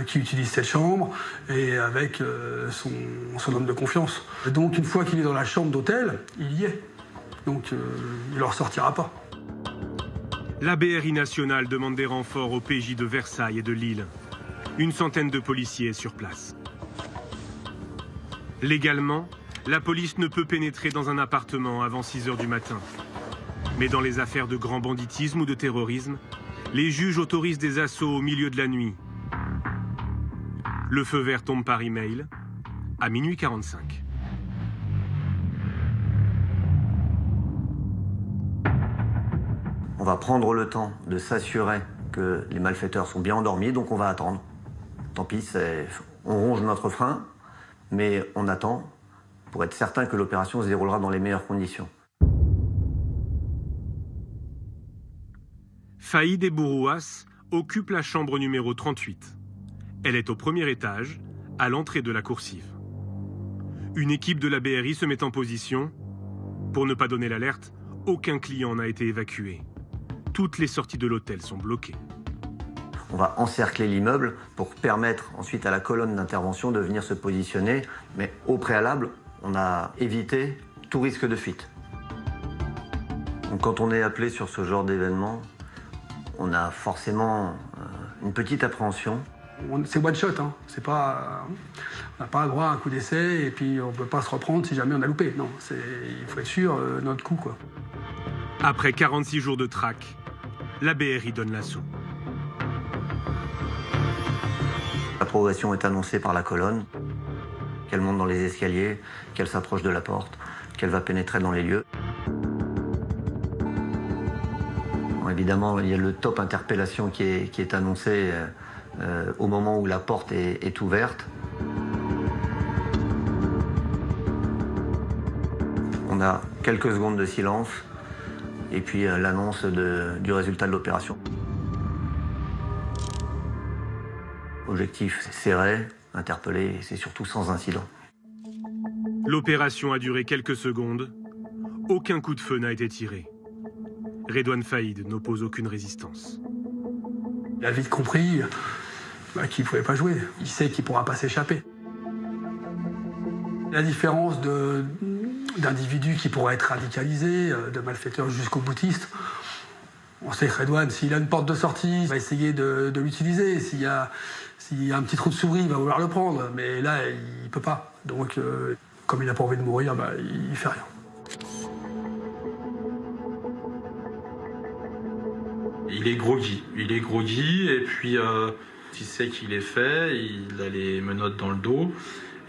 qui utilise cette chambre et avec son homme de confiance. Et donc une fois qu'il est dans la chambre d'hôtel, il y est. Donc il ne ressortira pas. La BRI nationale demande des renforts au PJ de Versailles et de Lille. Une centaine de policiers est sur place. Légalement, la police ne peut pénétrer dans un appartement avant 6h du matin. Mais dans les affaires de grand banditisme ou de terrorisme, les juges autorisent des assauts au milieu de la nuit. Le feu vert tombe par email à 00h45. On va prendre le temps de s'assurer que les malfaiteurs sont bien endormis, donc on va attendre. Tant pis, on ronge notre frein, mais on attend pour être certain que l'opération se déroulera dans les meilleures conditions. Faïd et Bourouas occupent la chambre numéro 38. Elle est au premier étage, à l'entrée de la coursive. Une équipe de la BRI se met en position. Pour ne pas donner l'alerte, aucun client n'a été évacué. Toutes les sorties de l'hôtel sont bloquées. On va encercler l'immeuble pour permettre ensuite à la colonne d'intervention de venir se positionner. Mais au préalable, on a évité tout risque de fuite. Donc, quand on est appelé sur ce genre d'événement, on a forcément une petite appréhension. C'est one shot, hein. C'est pas, on n'a pas droit à un coup d'essai et puis on ne peut pas se reprendre si jamais on a loupé. Non, il faut être sûr notre coup, quoi. Après 46 jours de traque, la BRI donne l'assaut. La progression est annoncée par la colonne, qu'elle monte dans les escaliers, qu'elle s'approche de la porte, qu'elle va pénétrer dans les lieux. Bon, évidemment, il y a le top interpellation qui est annoncé au moment où la porte est ouverte. On a quelques secondes de silence et puis l'annonce du résultat de l'opération. Objectif serré, interpellé, et c'est surtout sans incident. L'opération a duré quelques secondes. Aucun coup de feu n'a été tiré. Redouane Faïd n'oppose aucune résistance. Il a vite compris qu'il ne pouvait pas jouer. Il sait qu'il ne pourra pas s'échapper. La différence d'individus qui pourraient être radicalisés, de malfaiteurs jusqu'aux boutistes, on sait que Redouane, s'il a une porte de sortie, il va essayer de l'utiliser. S'il y a un petit trou de souris, il va vouloir le prendre. Mais là, il ne peut pas. Donc, comme il n'a pas envie de mourir, il ne fait rien. Il est groggy et puis il sait qu'il est fait, il a les menottes dans le dos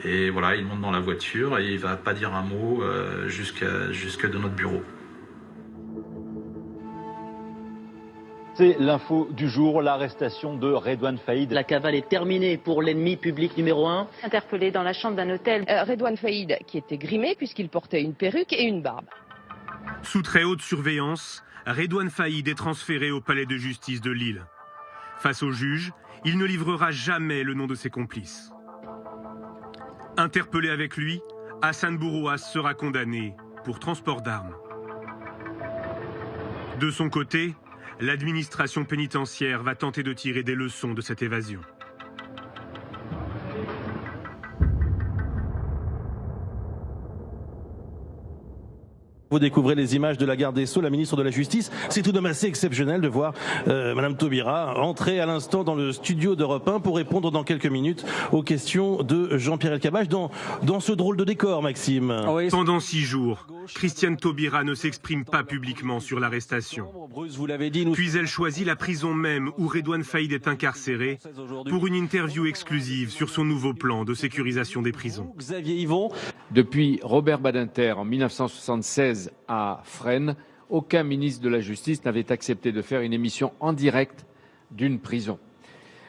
et voilà, il monte dans la voiture et il va pas dire un mot jusqu'à de notre bureau. C'est l'info du jour, l'arrestation de Redouane Faïd. La cavale est terminée pour l'ennemi public numéro 1. Interpellé dans la chambre d'un hôtel, Redouane Faïd qui était grimé puisqu'il portait une perruque et une barbe. Sous très haute surveillance, Redouane Faïd est transféré au palais de justice de Lille. Face au juge, il ne livrera jamais le nom de ses complices. Interpellé avec lui, Hassan Bourouas sera condamné pour transport d'armes. De son côté, l'administration pénitentiaire va tenter de tirer des leçons de cette évasion. Vous découvrez les images de la garde des Sceaux, la ministre de la Justice. C'est tout de même assez exceptionnel de voir Madame Taubira entrer à l'instant dans le studio d'Europe 1 pour répondre dans quelques minutes aux questions de Jean-Pierre Elkabbach dans ce drôle de décor, Maxime. Pendant 6 jours, Christiane Taubira ne s'exprime pas publiquement sur l'arrestation. Puis elle choisit la prison même où Redouane Faïd est incarcéré pour une interview exclusive sur son nouveau plan de sécurisation des prisons. Xavier Yvon. Depuis Robert Badinter en 1976 à Fresnes, aucun ministre de la Justice n'avait accepté de faire une émission en direct d'une prison.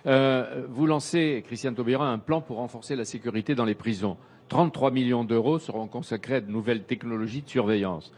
Vous lancez, Christiane Taubira, un plan pour renforcer la sécurité dans les prisons. 33 millions d'euros seront consacrés à de nouvelles technologies de surveillance.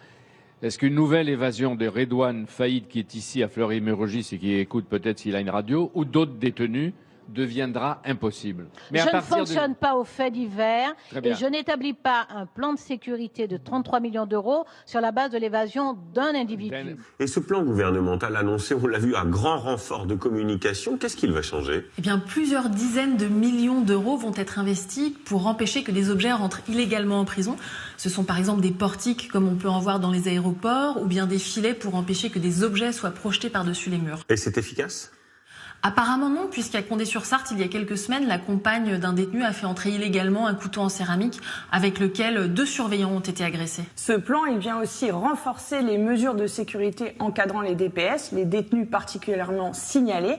Est-ce qu'une nouvelle évasion de Redouane Faïd, qui est ici à Fleury-Mérogis et qui écoute peut-être s'il a une radio, ou d'autres détenus, deviendra impossible? Je ne fonctionne pas aux faits divers et je n'établis pas un plan de sécurité de 33 millions d'euros sur la base de l'évasion d'un individu. Et ce plan gouvernemental annoncé, on l'a vu, à grand renfort de communication, qu'est-ce qu'il va changer? Eh bien, plusieurs dizaines de millions d'euros vont être investis pour empêcher que des objets rentrent illégalement en prison. Ce sont par exemple des portiques, comme on peut en voir dans les aéroports, ou bien des filets pour empêcher que des objets soient projetés par-dessus les murs. Et c'est efficace? Apparemment non, puisqu'à Condé-sur-Sarthe, il y a quelques semaines, la compagne d'un détenu a fait entrer illégalement un couteau en céramique avec lequel 2 surveillants ont été agressés. Ce plan, il vient aussi renforcer les mesures de sécurité encadrant les DPS, les détenus particulièrement signalés.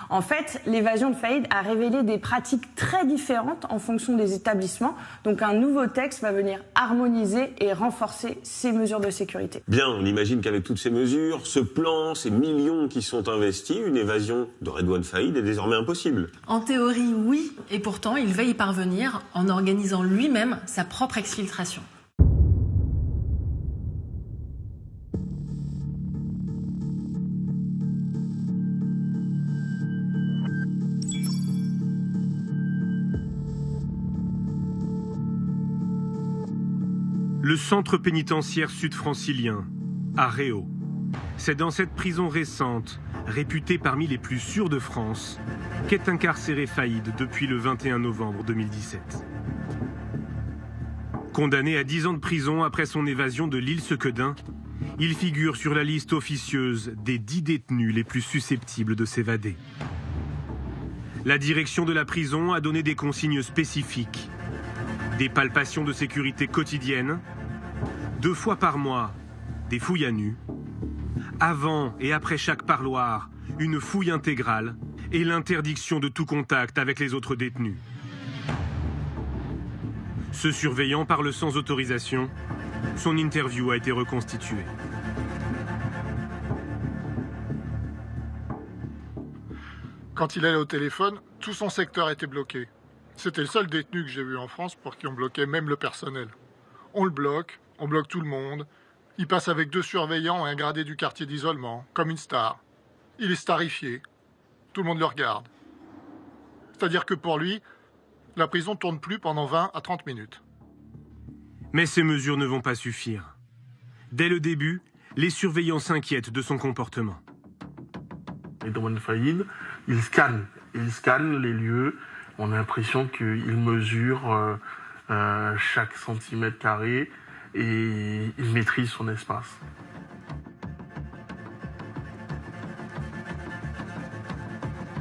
En fait, l'évasion de Faïd a révélé des pratiques très différentes en fonction des établissements. Donc un nouveau texte va venir harmoniser et renforcer ces mesures de sécurité. Bien, on imagine qu'avec toutes ces mesures, ce plan, ces millions qui sont investis, une évasion de Redouane Faïd est désormais impossible. En théorie, oui, et pourtant, il va y parvenir en organisant lui-même sa propre exfiltration. Le centre pénitentiaire sud-francilien, à Réau. C'est dans cette prison récente, réputée parmi les plus sûres de France, qu'est incarcéré Faïd depuis le 21 novembre 2017. Condamné à 10 ans de prison après son évasion de l'île Sequedin, Il figure sur la liste officieuse des 10 détenus les plus susceptibles de s'évader. La direction de la prison a donné des consignes spécifiques. Des palpations de sécurité quotidiennes, 2 fois par mois, des fouilles à nu, avant et après chaque parloir, une fouille intégrale et l'interdiction de tout contact avec les autres détenus. Ce surveillant parle sans autorisation. Son interview a été reconstituée. Quand il allait au téléphone, tout son secteur était bloqué. C'était le seul détenu que j'ai vu en France pour qui on bloquait même le personnel. On le bloque, on bloque tout le monde. Il passe avec 2 surveillants et un gradé du quartier d'isolement, comme une star. Il est starifié. Tout le monde le regarde. C'est-à-dire que pour lui, la prison ne tourne plus pendant 20 à 30 minutes. Mais ces mesures ne vont pas suffire. Dès le début, les surveillants s'inquiètent de son comportement. Redouane Faïd, il scanne les lieux. On a l'impression qu'il mesure chaque centimètre carré et il maîtrise son espace.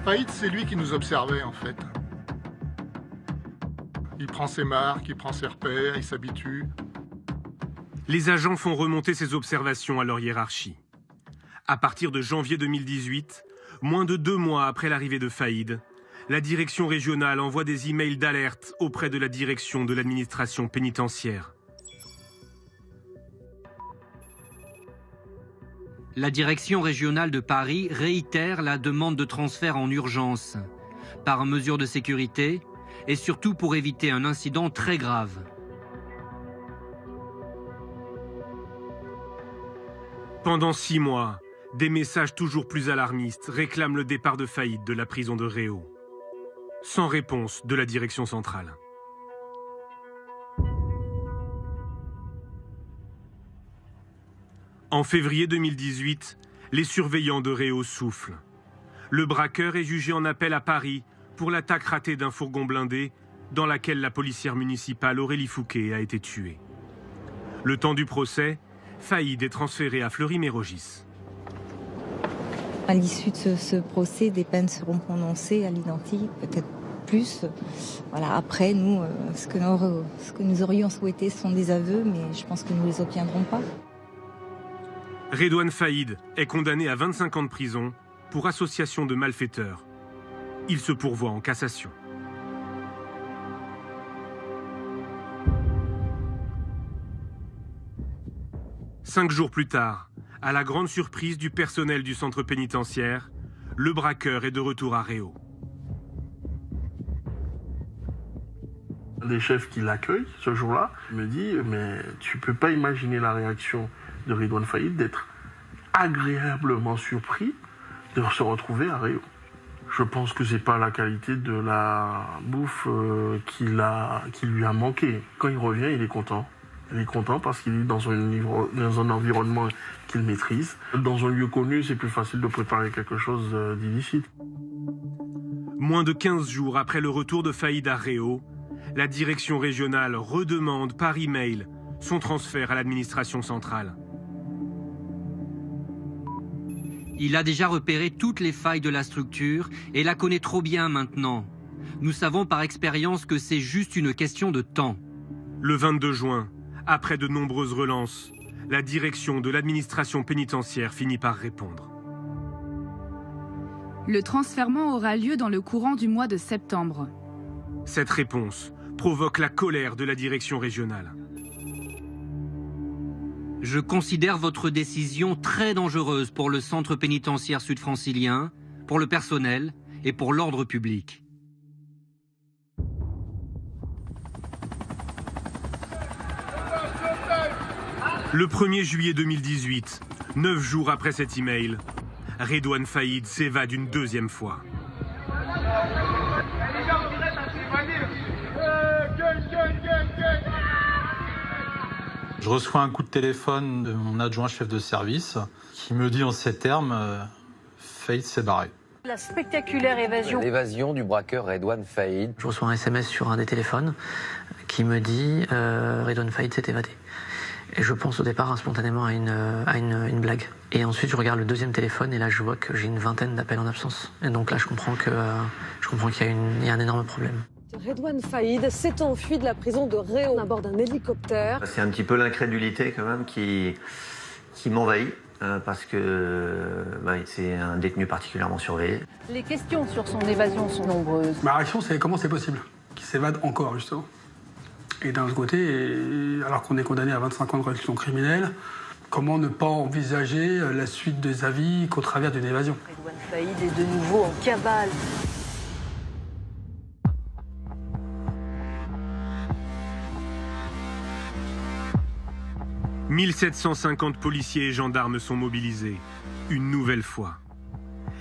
Faïd, c'est lui qui nous observait en fait. Il prend ses marques, il prend ses repères, il s'habitue. Les agents font remonter ces observations à leur hiérarchie. À partir de janvier 2018, moins de 2 mois après l'arrivée de Faïd, la direction régionale envoie des emails d'alerte auprès de la direction de l'administration pénitentiaire. La direction régionale de Paris réitère la demande de transfert en urgence, par mesure de sécurité et surtout pour éviter un incident très grave. Pendant 6 mois, des messages toujours plus alarmistes réclament le départ de Faïd de la prison de Réau, sans réponse de la direction centrale. En février 2018, les surveillants de Réau soufflent. Le braqueur est jugé en appel à Paris pour l'attaque ratée d'un fourgon blindé dans laquelle la policière municipale Aurélie Fouquet a été tuée. Le temps du procès, Faïd est transféré à Fleury-Mérogis. À l'issue de ce procès, des peines seront prononcées à l'identique, peut-être plus. Voilà. Après, nous, ce que nous aurions souhaité sont des aveux, mais je pense que nous ne les obtiendrons pas. Redouane Faïd est condamné à 25 ans de prison pour association de malfaiteurs. Il se pourvoit en cassation. Cinq jours plus tard, à la grande surprise du personnel du centre pénitentiaire, le braqueur est de retour à Réau. Un des chefs qui l'accueille ce jour-là me dit « Mais tu peux pas imaginer la réaction de Redouane Faïd d'être agréablement surpris de se retrouver à Réau. Je pense que c'est pas la qualité de la bouffe qui lui a manqué. Quand il revient, il est content. Il est content parce qu'il est dans un environnement qu'il maîtrise. Dans un lieu connu, c'est plus facile de préparer quelque chose d'illicite. Moins de 15 jours après le retour de Faïd à Réau, la direction régionale redemande par email son transfert à l'administration centrale. Il a déjà repéré toutes les failles de la structure et la connaît trop bien maintenant. Nous savons par expérience que c'est juste une question de temps. Le 22 juin, après de nombreuses relances, la direction de l'administration pénitentiaire finit par répondre. Le transfèrement aura lieu dans le courant du mois de septembre. Cette réponse provoque la colère de la direction régionale. Je considère votre décision très dangereuse pour le centre pénitentiaire sud-francilien, pour le personnel et pour l'ordre public. Le 1er juillet 2018, 9 jours après cet email, Redouane Faïd s'évade une deuxième fois. Je reçois un coup de téléphone de mon adjoint chef de service qui me dit en ces termes Faïd s'est barré. La spectaculaire évasion. L'évasion du braqueur Redouane Faïd. Je reçois un SMS sur un des téléphones qui me dit Redouane Faïd s'est évadé. Et je pense au départ spontanément à une blague. Et ensuite, je regarde le deuxième téléphone et là, je vois que j'ai une vingtaine d'appels en absence. Et donc là, je comprends qu'il y a un énorme problème. Redouane Faïd s'est enfui de la prison de Réau à bord d'un hélicoptère. C'est un petit peu l'incrédulité quand même qui m'envahit. Parce que c'est un détenu particulièrement surveillé. Les questions sur son évasion sont nombreuses. Ma réaction, c'est comment c'est possible qu'il s'évade encore, justement. Et d'un autre côté, alors qu'on est condamné à 25 ans de réclusion criminelle, comment ne pas envisager la suite de sa vie qu'au travers d'une évasion? Redouane Faïd est de nouveau en cavale. « 1750 policiers et gendarmes sont mobilisés, une nouvelle fois.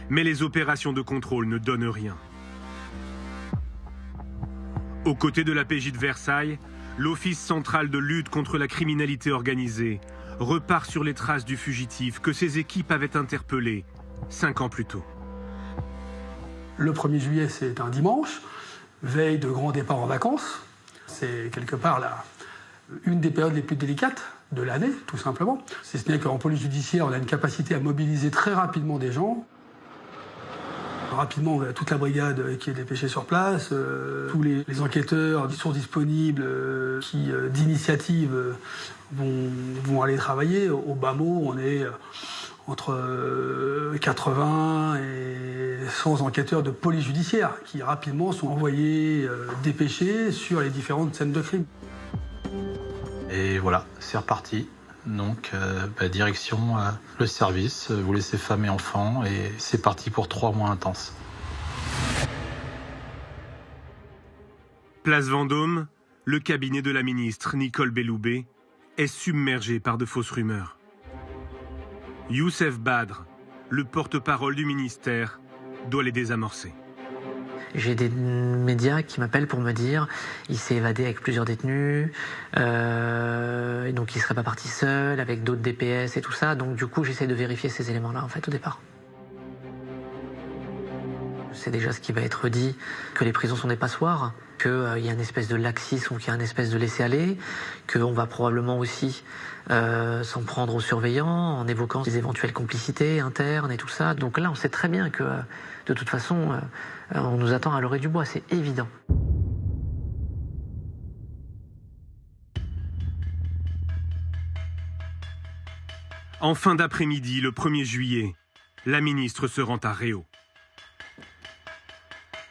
Mais les opérations de contrôle ne donnent rien. Aux côtés de la PJ de Versailles, l'Office central de lutte contre la criminalité organisée repart sur les traces du fugitif que ses équipes avaient interpellé 5 ans plus tôt. Le 1er juillet, c'est un dimanche, veille de grand départ en vacances. C'est quelque part une des périodes les plus délicates de l'année, tout simplement. Si ce n'est qu'en police judiciaire, on a une capacité à mobiliser très rapidement des gens. Rapidement, on a toute la brigade qui est dépêchée sur place, tous les enquêteurs qui sont disponibles, qui d'initiative vont aller travailler. Au bas mot, on est entre 80 et 100 enquêteurs de police judiciaire qui rapidement sont envoyés, dépêchés sur les différentes scènes de crime. Et voilà, c'est reparti. Donc, direction le service, vous laissez femmes et enfants, et c'est parti pour 3 mois intenses. Place Vendôme, le cabinet de la ministre Nicole Belloubet est submergé par de fausses rumeurs. Youssef Badr, le porte-parole du ministère, doit les désamorcer. J'ai des médias qui m'appellent pour me dire il s'est évadé avec plusieurs détenus, et donc il serait pas parti seul, avec d'autres DPS et tout ça. Donc du coup, j'essaie de vérifier ces éléments-là, en fait, au départ. C'est déjà ce qui va être dit, que les prisons sont des passoires, qu'il y a une espèce de laxisme ou qu'il y a une espèce de laisser-aller, qu'on va probablement aussi s'en prendre aux surveillants en évoquant des éventuelles complicités internes et tout ça. Donc là, on sait très bien que, de toute façon, on nous attend à l'orée du bois, c'est évident. En fin d'après-midi, le 1er juillet, la ministre se rend à Réau.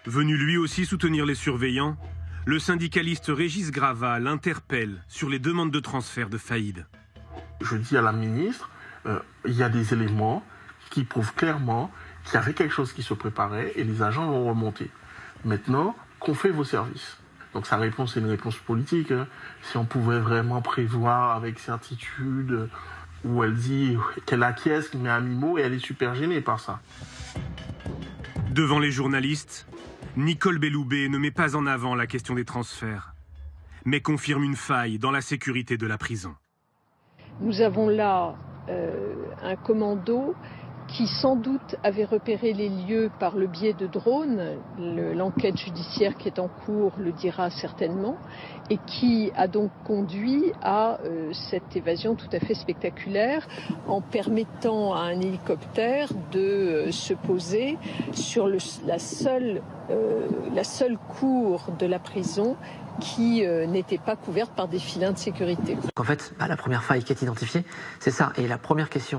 Venu lui aussi soutenir les surveillants, le syndicaliste Régis Grava l'interpelle sur les demandes de transfert de Faïd. Je dis à la ministre, il y a des éléments qui prouvent clairement qu'il y avait quelque chose qui se préparait et les agents vont remonter. Maintenant, qu'ont fait vos services? Donc sa réponse est une réponse politique. Si on pouvait vraiment prévoir avec certitude, où elle dit qu'elle acquiesce, mais à mi-mot, et elle est super gênée par ça. Devant les journalistes, Nicole Belloubet ne met pas en avant la question des transferts, mais confirme une faille dans la sécurité de la prison. Nous avons là un commando qui sans doute avait repéré les lieux par le biais de drones. L'enquête judiciaire qui est en cours le dira certainement, et qui a donc conduit à cette évasion tout à fait spectaculaire en permettant à un hélicoptère de se poser sur la seule cour de la prison qui n'était pas couverte par des filins de sécurité. En fait, la première faille qui est identifiée, c'est ça. Et la première question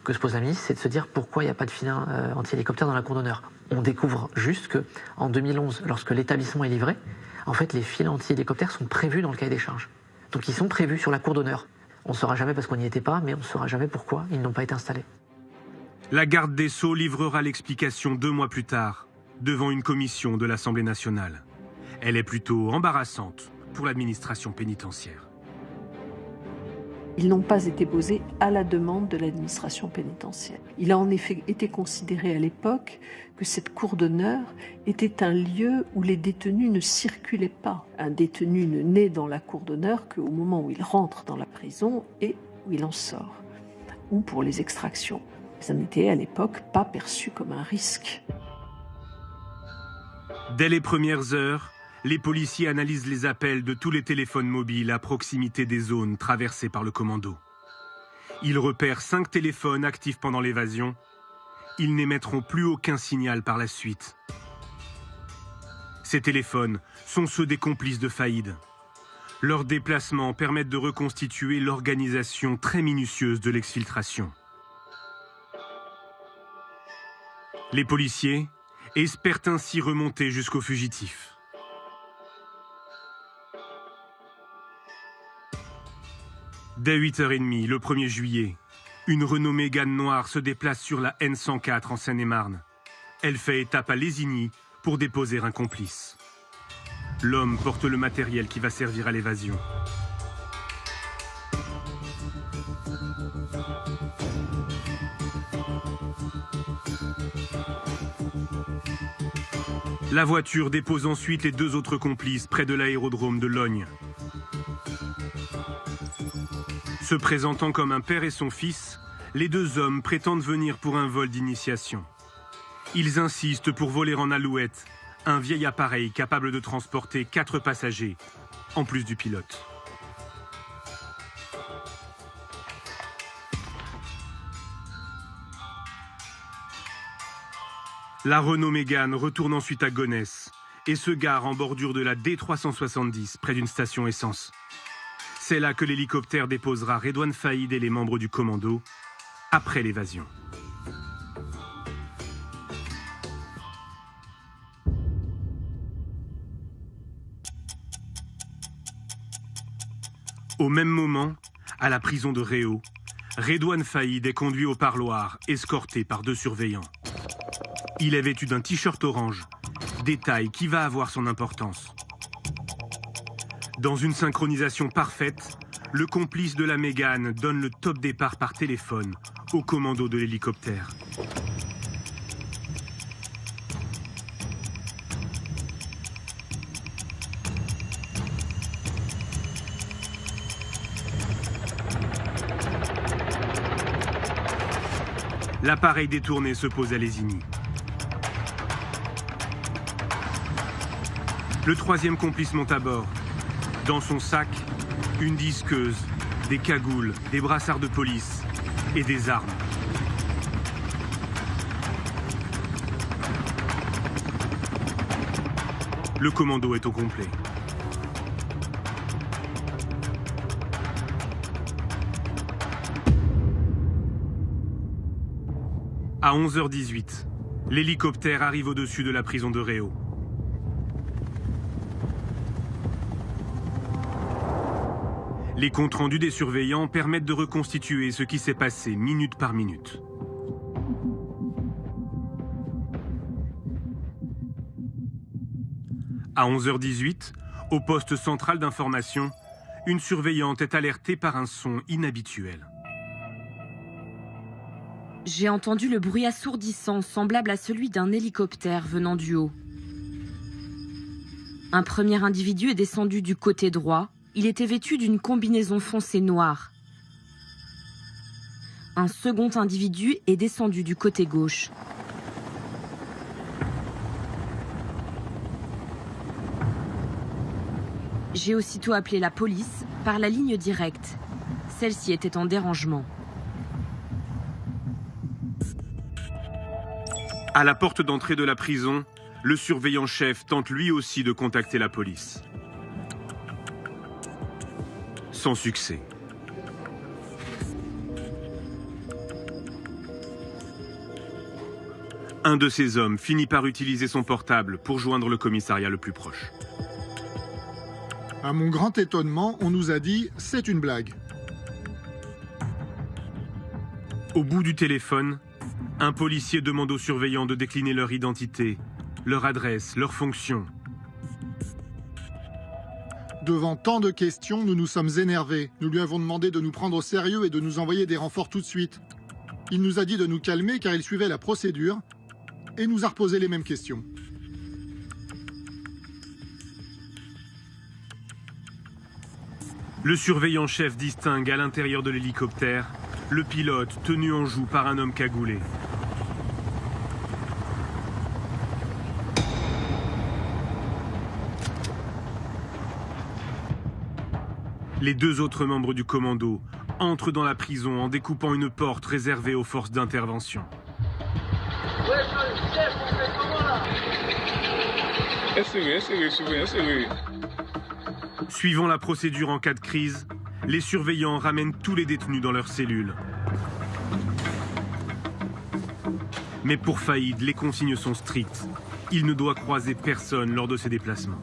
que se pose la ministre, c'est de se dire pourquoi il n'y a pas de filin anti-hélicoptère dans la cour d'honneur. On découvre juste qu'en 2011, lorsque l'établissement est livré, en fait, les filins anti-hélicoptères sont prévus dans le cahier des charges. Donc ils sont prévus sur la cour d'honneur. On ne saura jamais parce qu'on n'y était pas, mais on ne saura jamais pourquoi ils n'ont pas été installés. La garde des Sceaux livrera l'explication 2 mois plus tard, devant une commission de l'Assemblée nationale. Elle est plutôt embarrassante pour l'administration pénitentiaire. Ils n'ont pas été posés à la demande de l'administration pénitentiaire. Il a en effet été considéré à l'époque que cette cour d'honneur était un lieu où les détenus ne circulaient pas. Un détenu ne naît dans la cour d'honneur qu'au moment où il rentre dans la prison et où il en sort, ou pour les extractions. Ça n'était à l'époque pas perçu comme un risque. Dès les premières heures, les policiers analysent les appels de tous les téléphones mobiles à proximité des zones traversées par le commando. Ils repèrent 5 téléphones actifs pendant l'évasion. Ils n'émettront plus aucun signal par la suite. Ces téléphones sont ceux des complices de Faïd. Leurs déplacements permettent de reconstituer l'organisation très minutieuse de l'exfiltration. Les policiers espèrent ainsi remonter jusqu'aux fugitifs. Dès 8h30, le 1er juillet, une Renault Mégane noire se déplace sur la N104 en Seine-et-Marne. Elle fait étape à Lésigny pour déposer un complice. L'homme porte le matériel qui va servir à l'évasion. La voiture dépose ensuite les 2 autres complices près de l'aérodrome de Lognes. Se présentant comme un père et son fils, les 2 hommes prétendent venir pour un vol d'initiation. Ils insistent pour voler en Alouette, un vieil appareil capable de transporter 4 passagers, en plus du pilote. La Renault Mégane retourne ensuite à Gonesse et se gare en bordure de la D370, près d'une station essence. C'est là que l'hélicoptère déposera Redouane Faïd et les membres du commando, après l'évasion. Au même moment, à la prison de Réau, Redouane Faïd est conduit au parloir, escorté par 2 surveillants. Il est vêtu d'un t-shirt orange, détail qui va avoir son importance. Dans une synchronisation parfaite, le complice de la Mégane donne le top départ par téléphone au commando de l'hélicoptère. L'appareil détourné se pose à Lésigny. Le 3e complice monte à bord. Dans son sac, une disqueuse, des cagoules, des brassards de police et des armes. Le commando est au complet. À 11h18, l'hélicoptère arrive au-dessus de la prison de Réau. Les comptes rendus des surveillants permettent de reconstituer ce qui s'est passé minute par minute. À 11h18, au poste central d'information, une surveillante est alertée par un son inhabituel. J'ai entendu le bruit assourdissant, semblable à celui d'un hélicoptère venant du haut. Un premier individu est descendu du côté droit. Il était vêtu d'une combinaison foncée noire. Un second individu est descendu du côté gauche. J'ai aussitôt appelé la police par la ligne directe. Celle-ci était en dérangement. À la porte d'entrée de la prison, le surveillant-chef tente lui aussi de contacter la police. Sans succès. Un de ces hommes finit par utiliser son portable pour joindre le commissariat le plus proche. À mon grand étonnement, on nous a dit « c'est une blague ». Au bout du téléphone, un policier demande aux surveillants de décliner leur identité, leur adresse, leur fonction. Devant tant de questions, nous nous sommes énervés. Nous lui avons demandé de nous prendre au sérieux et de nous envoyer des renforts tout de suite. Il nous a dit de nous calmer car il suivait la procédure et nous a reposé les mêmes questions. Le surveillant-chef distingue à l'intérieur de l'hélicoptère le pilote tenu en joue par un homme cagoulé. Les 2 autres membres du commando entrent dans la prison en découpant une porte réservée aux forces d'intervention. Suivant la procédure en cas de crise, les surveillants ramènent tous les détenus dans leurs cellules. Mais pour Faïd, les consignes sont strictes. Il ne doit croiser personne lors de ses déplacements.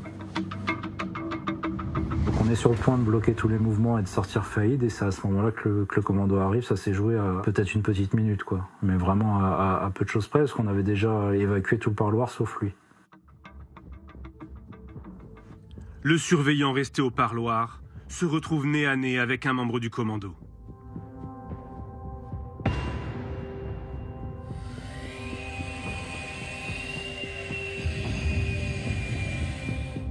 Donc on est sur le point de bloquer tous les mouvements et de sortir Faïd, et c'est à ce moment-là que le commando arrive. Ça s'est joué à peut-être une petite minute, quoi. Mais vraiment à peu de choses près, parce qu'on avait déjà évacué tout le parloir sauf lui. Le surveillant resté au parloir se retrouve nez à nez avec un membre du commando.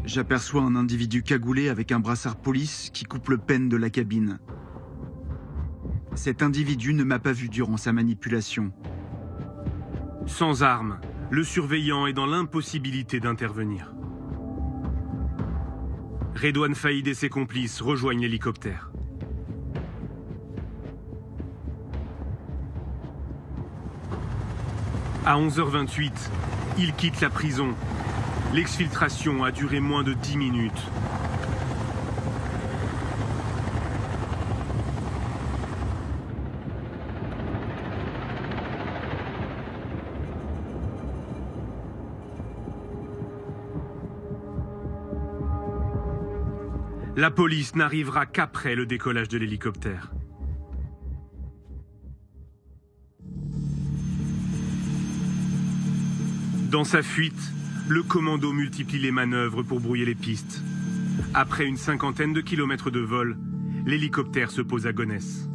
J'aperçois un individu cagoulé avec un brassard police qui coupe le pêne de la cabine. Cet individu ne m'a pas vu durant sa manipulation. Sans arme, le surveillant est dans l'impossibilité d'intervenir. Redouane Faïd et ses complices rejoignent l'hélicoptère. À 11h28, ils quittent la prison. L'exfiltration a duré moins de 10 minutes. La police n'arrivera qu'après le décollage de l'hélicoptère. Dans sa fuite, le commando multiplie les manœuvres pour brouiller les pistes. Après une 50aine de kilomètres de vol, l'hélicoptère se pose à Gonesse.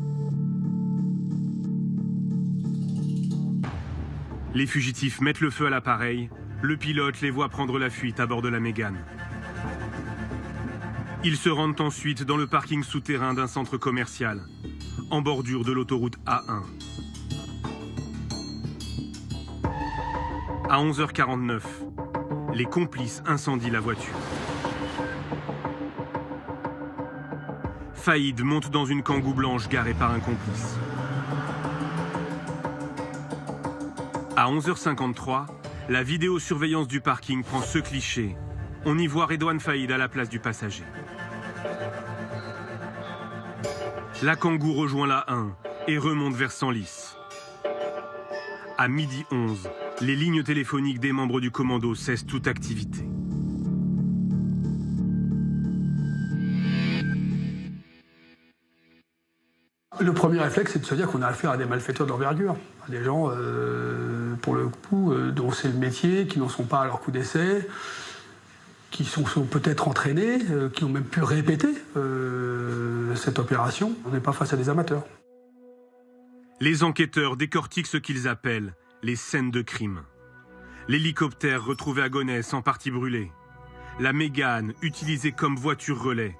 Les fugitifs mettent le feu à l'appareil. Le pilote les voit prendre la fuite à bord de la Mégane. Ils se rendent ensuite dans le parking souterrain d'un centre commercial, en bordure de l'autoroute A1. À 11h49, les complices incendient la voiture. Faïd monte dans une Kangoo blanche garée par un complice. À 11h53, la vidéosurveillance du parking prend ce cliché. On y voit Redouane Faïd à la place du passager. La Kangoo rejoint la 1 et remonte vers Senlis. À 12h11, les lignes téléphoniques des membres du commando cessent toute activité. Le premier réflexe, c'est de se dire qu'on a affaire à des malfaiteurs d'envergure, à des gens, pour le coup, dont c'est le métier, qui n'en sont pas à leur coup d'essai, qui sont peut-être entraînés, qui ont même pu répéter cette opération. On n'est pas face à des amateurs. Les enquêteurs décortiquent ce qu'ils appellent les scènes de crime. L'hélicoptère retrouvé à Gonesse en partie brûlé. La Mégane utilisée comme voiture relais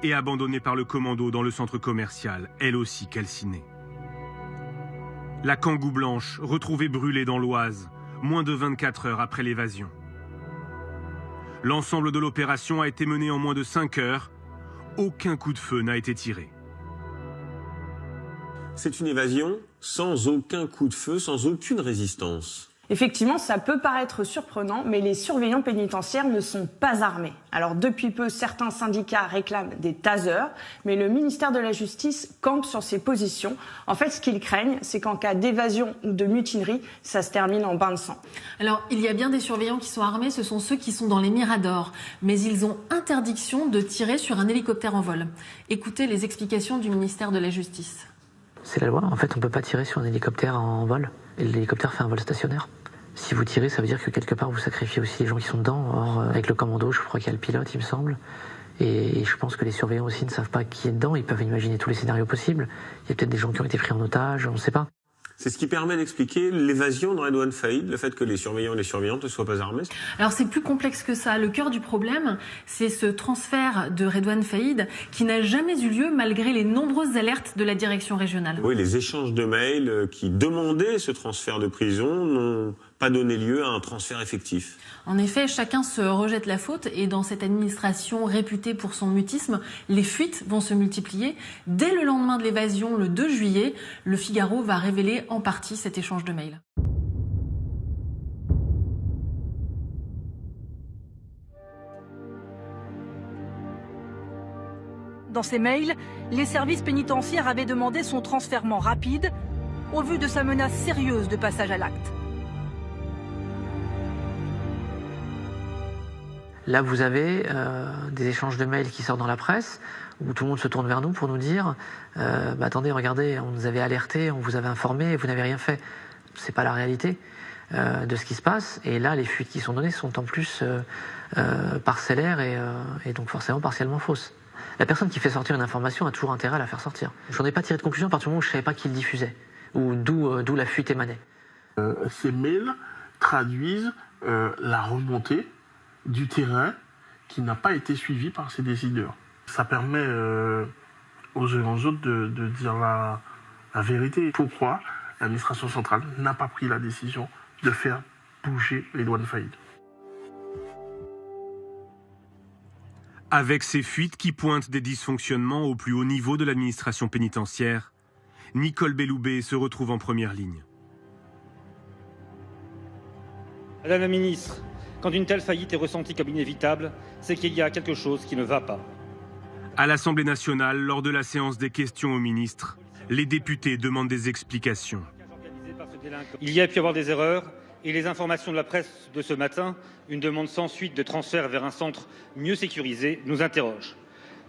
et abandonnée par le commando dans le centre commercial, elle aussi calcinée. La Kangoo blanche retrouvée brûlée dans l'Oise, moins de 24 heures après l'évasion. L'ensemble de l'opération a été mené en moins de 5 heures. Aucun coup de feu n'a été tiré. C'est une évasion sans aucun coup de feu, sans aucune résistance. Effectivement, ça peut paraître surprenant, mais les surveillants pénitentiaires ne sont pas armés. Alors depuis peu, certains syndicats réclament des tasers, mais le ministère de la Justice campe sur ses positions. En fait, ce qu'ils craignent, c'est qu'en cas d'évasion ou de mutinerie, ça se termine en bain de sang. Alors, il y a bien des surveillants qui sont armés, ce sont ceux qui sont dans les miradors, mais ils ont interdiction de tirer sur un hélicoptère en vol. Écoutez les explications du ministère de la Justice. C'est la loi, en fait on ne peut pas tirer sur un hélicoptère en vol, et l'hélicoptère fait un vol stationnaire. Si vous tirez, ça veut dire que quelque part vous sacrifiez aussi les gens qui sont dedans. Or, avec le commando, je crois qu'il y a le pilote, il me semble, et je pense que les surveillants aussi ne savent pas qui est dedans, ils peuvent imaginer tous les scénarios possibles. Il y a peut-être des gens qui ont été pris en otage, on ne sait pas. C'est ce qui permet d'expliquer l'évasion de Redouane Faïd, le fait que les surveillants et les surveillantes ne soient pas armés. Alors c'est plus complexe que ça. Le cœur du problème, c'est ce transfert de Redouane Faïd qui n'a jamais eu lieu malgré les nombreuses alertes de la direction régionale. Oui, les échanges de mails qui demandaient ce transfert de prison n'ont pas donné lieu à un transfert effectif. En effet, chacun se rejette la faute et dans cette administration réputée pour son mutisme, les fuites vont se multiplier. Dès le lendemain de l'évasion, le 2 juillet, Le Figaro va révéler en partie cet échange de mails. Dans ces mails, les services pénitentiaires avaient demandé son transfèrement rapide au vu de sa menace sérieuse de passage à l'acte. Là, vous avez des échanges de mails qui sortent dans la presse, où tout le monde se tourne vers nous pour nous dire attendez, regardez, on nous avait alerté, on vous avait informé, et vous n'avez rien fait. C'est pas la réalité de ce qui se passe. Et là, les fuites qui sont données sont en plus parcellaires et donc forcément partiellement fausses. La personne qui fait sortir une information a toujours intérêt à la faire sortir. Je n'en ai pas tiré de conclusion à partir du moment où je ne savais pas qui le diffusait, ou d'où la fuite émanait. Ces mails traduisent la remontée du terrain qui n'a pas été suivie par ces décideurs. Ça permet aux uns et aux autres de dire la vérité. Pourquoi l'administration centrale n'a pas pris la décision de faire bouger Redouane Faïd. Avec ces fuites qui pointent des dysfonctionnements au plus haut niveau de l'administration pénitentiaire, Nicole Belloubet se retrouve en première ligne. Madame la ministre, quand une telle faillite est ressentie comme inévitable, c'est qu'il y a quelque chose qui ne va pas. À l'Assemblée nationale, lors de la séance des questions au ministre, les députés demandent des explications. Il y a pu avoir des erreurs et les informations de la presse de ce matin, une demande sans suite de transfert vers un centre mieux sécurisé, nous interroge.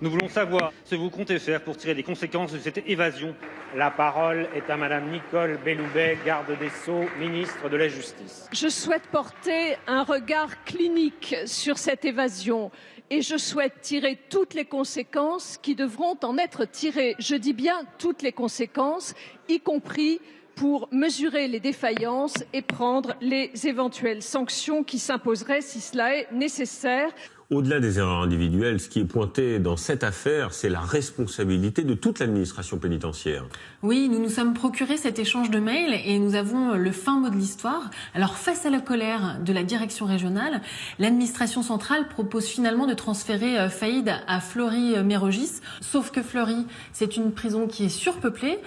Nous voulons savoir ce que vous comptez faire pour tirer les conséquences de cette évasion. La parole est à Madame Nicole Belloubet, garde des Sceaux, ministre de la Justice. Je souhaite porter un regard clinique sur cette évasion et je souhaite tirer toutes les conséquences qui devront en être tirées. Je dis bien toutes les conséquences, y compris pour mesurer les défaillances et prendre les éventuelles sanctions qui s'imposeraient si cela est nécessaire. Au-delà des erreurs individuelles, ce qui est pointé dans cette affaire, c'est la responsabilité de toute l'administration pénitentiaire. Oui, nous nous sommes procuré cet échange de mails et nous avons le fin mot de l'histoire. Alors, face à la colère de la direction régionale, l'administration centrale propose finalement de transférer Faïd à Fleury-Mérogis. Sauf que Fleury, c'est une prison qui est surpeuplée.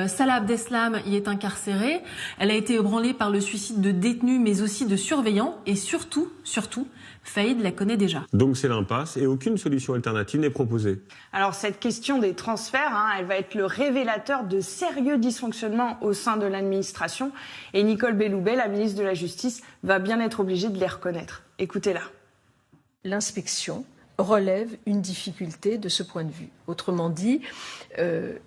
Salah Abdeslam y est incarcérée. Elle a été ébranlée par le suicide de détenus, mais aussi de surveillants. Et surtout, Faïd la connaît déjà. Donc c'est l'impasse et aucune solution alternative n'est proposée. Alors cette question des transferts, elle va être le révélateur de sérieux dysfonctionnements au sein de l'administration. Et Nicole Belloubet, la ministre de la Justice, va bien être obligée de les reconnaître. Écoutez-la. L'inspection relève une difficulté de ce point de vue. Autrement dit,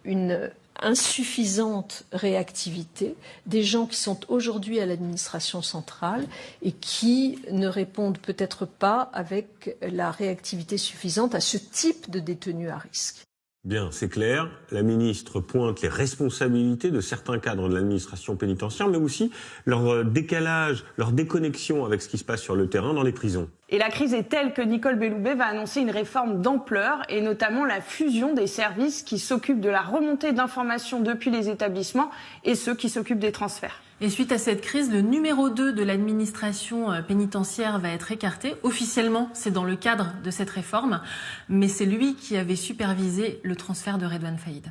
une insuffisante réactivité des gens qui sont aujourd'hui à l'administration centrale et qui ne répondent peut-être pas avec la réactivité suffisante à ce type de détenus à risque. Bien, c'est clair. La ministre pointe les responsabilités de certains cadres de l'administration pénitentiaire, mais aussi leur décalage, leur déconnexion avec ce qui se passe sur le terrain dans les prisons. Et la crise est telle que Nicole Belloubet va annoncer une réforme d'ampleur et notamment la fusion des services qui s'occupent de la remontée d'informations depuis les établissements et ceux qui s'occupent des transferts. Et suite à cette crise, le numéro 2 de l'administration pénitentiaire va être écarté. Officiellement, c'est dans le cadre de cette réforme, mais c'est lui qui avait supervisé le transfert de Redouane Faïd.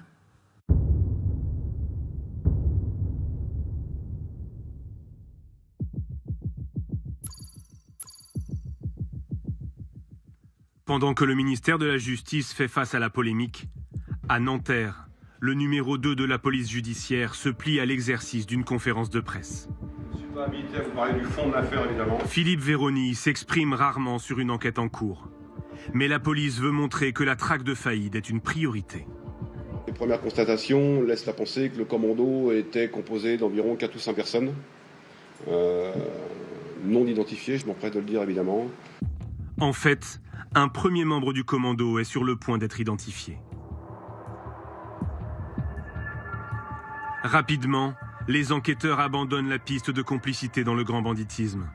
Pendant que le ministère de la Justice fait face à la polémique, à Nanterre, le numéro 2 de la police judiciaire se plie à l'exercice d'une conférence de presse. Je ne suis pas habilité à vous parler du fond de l'affaire, évidemment. Philippe Vérony s'exprime rarement sur une enquête en cours. Mais la police veut montrer que la traque de Faïd est une priorité. Les premières constatations laissent à penser que le commando était composé d'environ 4 ou 5 personnes, non identifiées, je m'empresse de le dire évidemment. En fait, un premier membre du commando est sur le point d'être identifié. Rapidement, les enquêteurs abandonnent la piste de complicité dans le grand banditisme.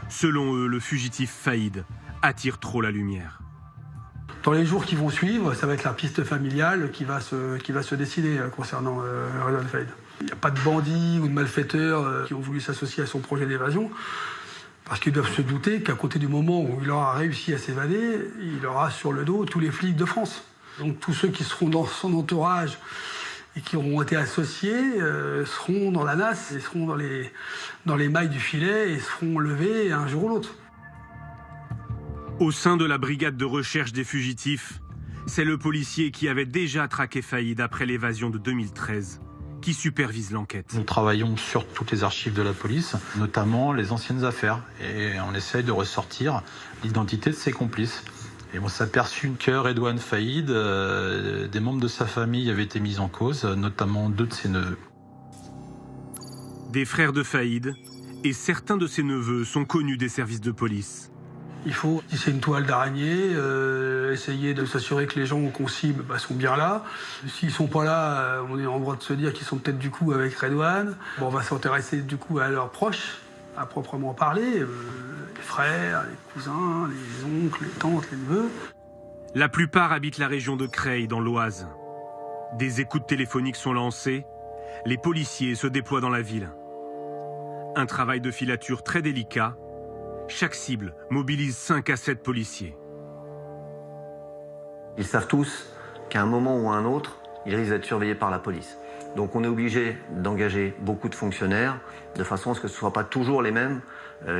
Selon eux, le fugitif Faïd attire trop la lumière. Dans les jours qui vont suivre, ça va être la piste familiale qui va se décider concernant Redouane Faïd. Il n'y a pas de bandits ou de malfaiteurs qui ont voulu s'associer à son projet d'évasion, parce qu'ils doivent se douter qu'à côté du moment où il aura réussi à s'évader, il aura sur le dos tous les flics de France. Donc tous ceux qui seront dans son entourage et qui auront été associés seront dans la nasse, et seront dans les mailles du filet et seront levés un jour ou l'autre. Au sein de la brigade de recherche des fugitifs, c'est le policier qui avait déjà traqué Faïd après l'évasion de 2013 qui supervise l'enquête. Nous travaillons sur toutes les archives de la police, notamment les anciennes affaires, et on essaye de ressortir l'identité de ses complices. Et on s'est aperçu que Redouane Faïd, des membres de sa famille avaient été mis en cause, notamment 2 de ses neveux. Des frères de Faïd et certains de ses neveux sont connus des services de police. Il faut tisser une toile d'araignée, essayer de s'assurer que les gens qu'on cible sont bien là. S'ils sont pas là, on est en droit de se dire qu'ils sont peut-être du coup avec Redouane. Bon, on va s'intéresser du coup à leurs proches, à proprement parler, les frères, les cousins, les oncles, les tantes, les neveux. La plupart habitent la région de Creil, dans l'Oise. Des écoutes téléphoniques sont lancées, les policiers se déploient dans la ville. Un travail de filature très délicat. Chaque cible mobilise 5 à 7 policiers. Ils savent tous qu'à un moment ou à un autre, ils risquent d'être surveillés par la police. Donc on est obligé d'engager beaucoup de fonctionnaires de façon à ce que ce ne soient pas toujours les mêmes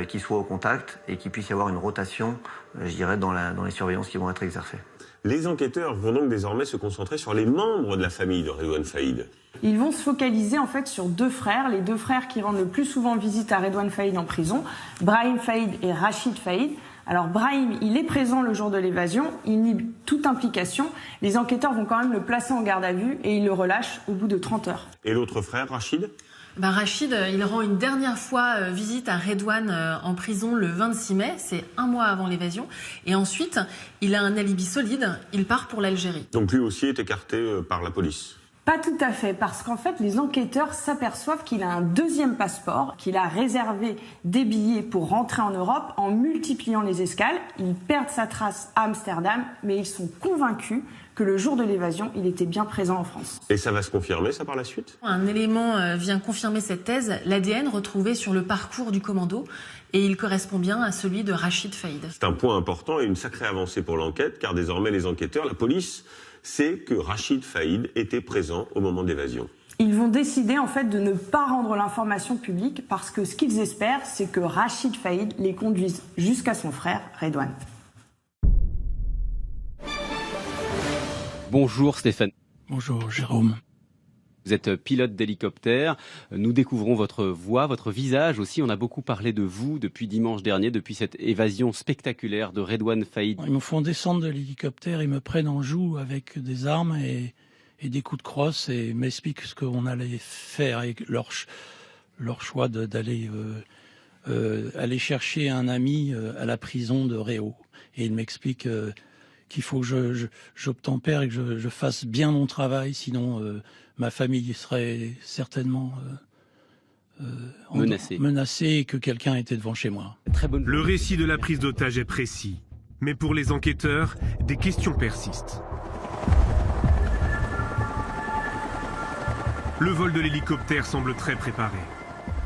qui soient au contact et qu'il puisse y avoir une rotation, je dirais, dans les surveillances qui vont être exercées. Les enquêteurs vont donc désormais se concentrer sur les membres de la famille de Redouane Faïd. Ils vont se focaliser en fait sur 2 frères, les 2 frères qui rendent le plus souvent visite à Redouane Faïd en prison, Brahim Faïd et Rachid Faïd. Alors Brahim, il est présent le jour de l'évasion, il nie toute implication. Les enquêteurs vont quand même le placer en garde à vue et ils le relâchent au bout de 30 heures. Et l'autre frère, Rachid ? Rachid, il rend une dernière fois visite à Redouane en prison le 26 mai, c'est 1 mois avant l'évasion. Et ensuite, il a un alibi solide, il part pour l'Algérie. Donc lui aussi est écarté par la police ? Pas tout à fait, parce qu'en fait, les enquêteurs s'aperçoivent qu'il a un 2e passeport, qu'il a réservé des billets pour rentrer en Europe en multipliant les escales. Ils perdent sa trace à Amsterdam, mais ils sont convaincus que le jour de l'évasion, il était bien présent en France. Et ça va se confirmer, ça, par la suite ? Un élément vient confirmer cette thèse, l'ADN retrouvé sur le parcours du commando, et il correspond bien à celui de Rachid Faïd. C'est un point important et une sacrée avancée pour l'enquête, car désormais les enquêteurs, la police, sait que Rachid Faïd était présent au moment de l'évasion. Ils vont décider en fait de ne pas rendre l'information publique parce que ce qu'ils espèrent, c'est que Rachid Faïd les conduise jusqu'à son frère Redouane. Bonjour Stéphane. Bonjour Jérôme. Vous êtes pilote d'hélicoptère. Nous découvrons votre voix, votre visage aussi. On a beaucoup parlé de vous depuis dimanche dernier, depuis cette évasion spectaculaire de Redouane Faïd. Ils me font descendre de l'hélicoptère, ils me prennent en joue avec des armes et des coups de crosse et m'expliquent ce qu'on allait faire et leur choix d'aller aller chercher un ami à la prison de Réau. Et ils m'expliquent qu'il faut que j'obtempère et que je fasse bien mon travail, sinon ma famille serait certainement menacée et que quelqu'un était devant chez moi. Le récit de la prise d'otage est précis, mais pour les enquêteurs, des questions persistent. Le vol de l'hélicoptère semble très préparé.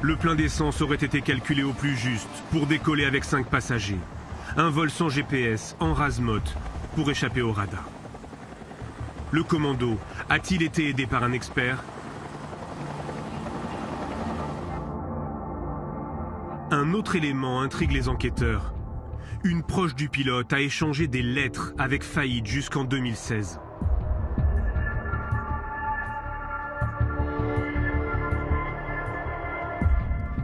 Le plein d'essence aurait été calculé au plus juste pour décoller avec 5 passagers. Un vol sans GPS, en rase-motte, pour échapper au radar. Le commando a-t-il été aidé par un expert? Un autre élément intrigue les enquêteurs. Une proche du pilote a échangé des lettres avec Faïd jusqu'en 2016.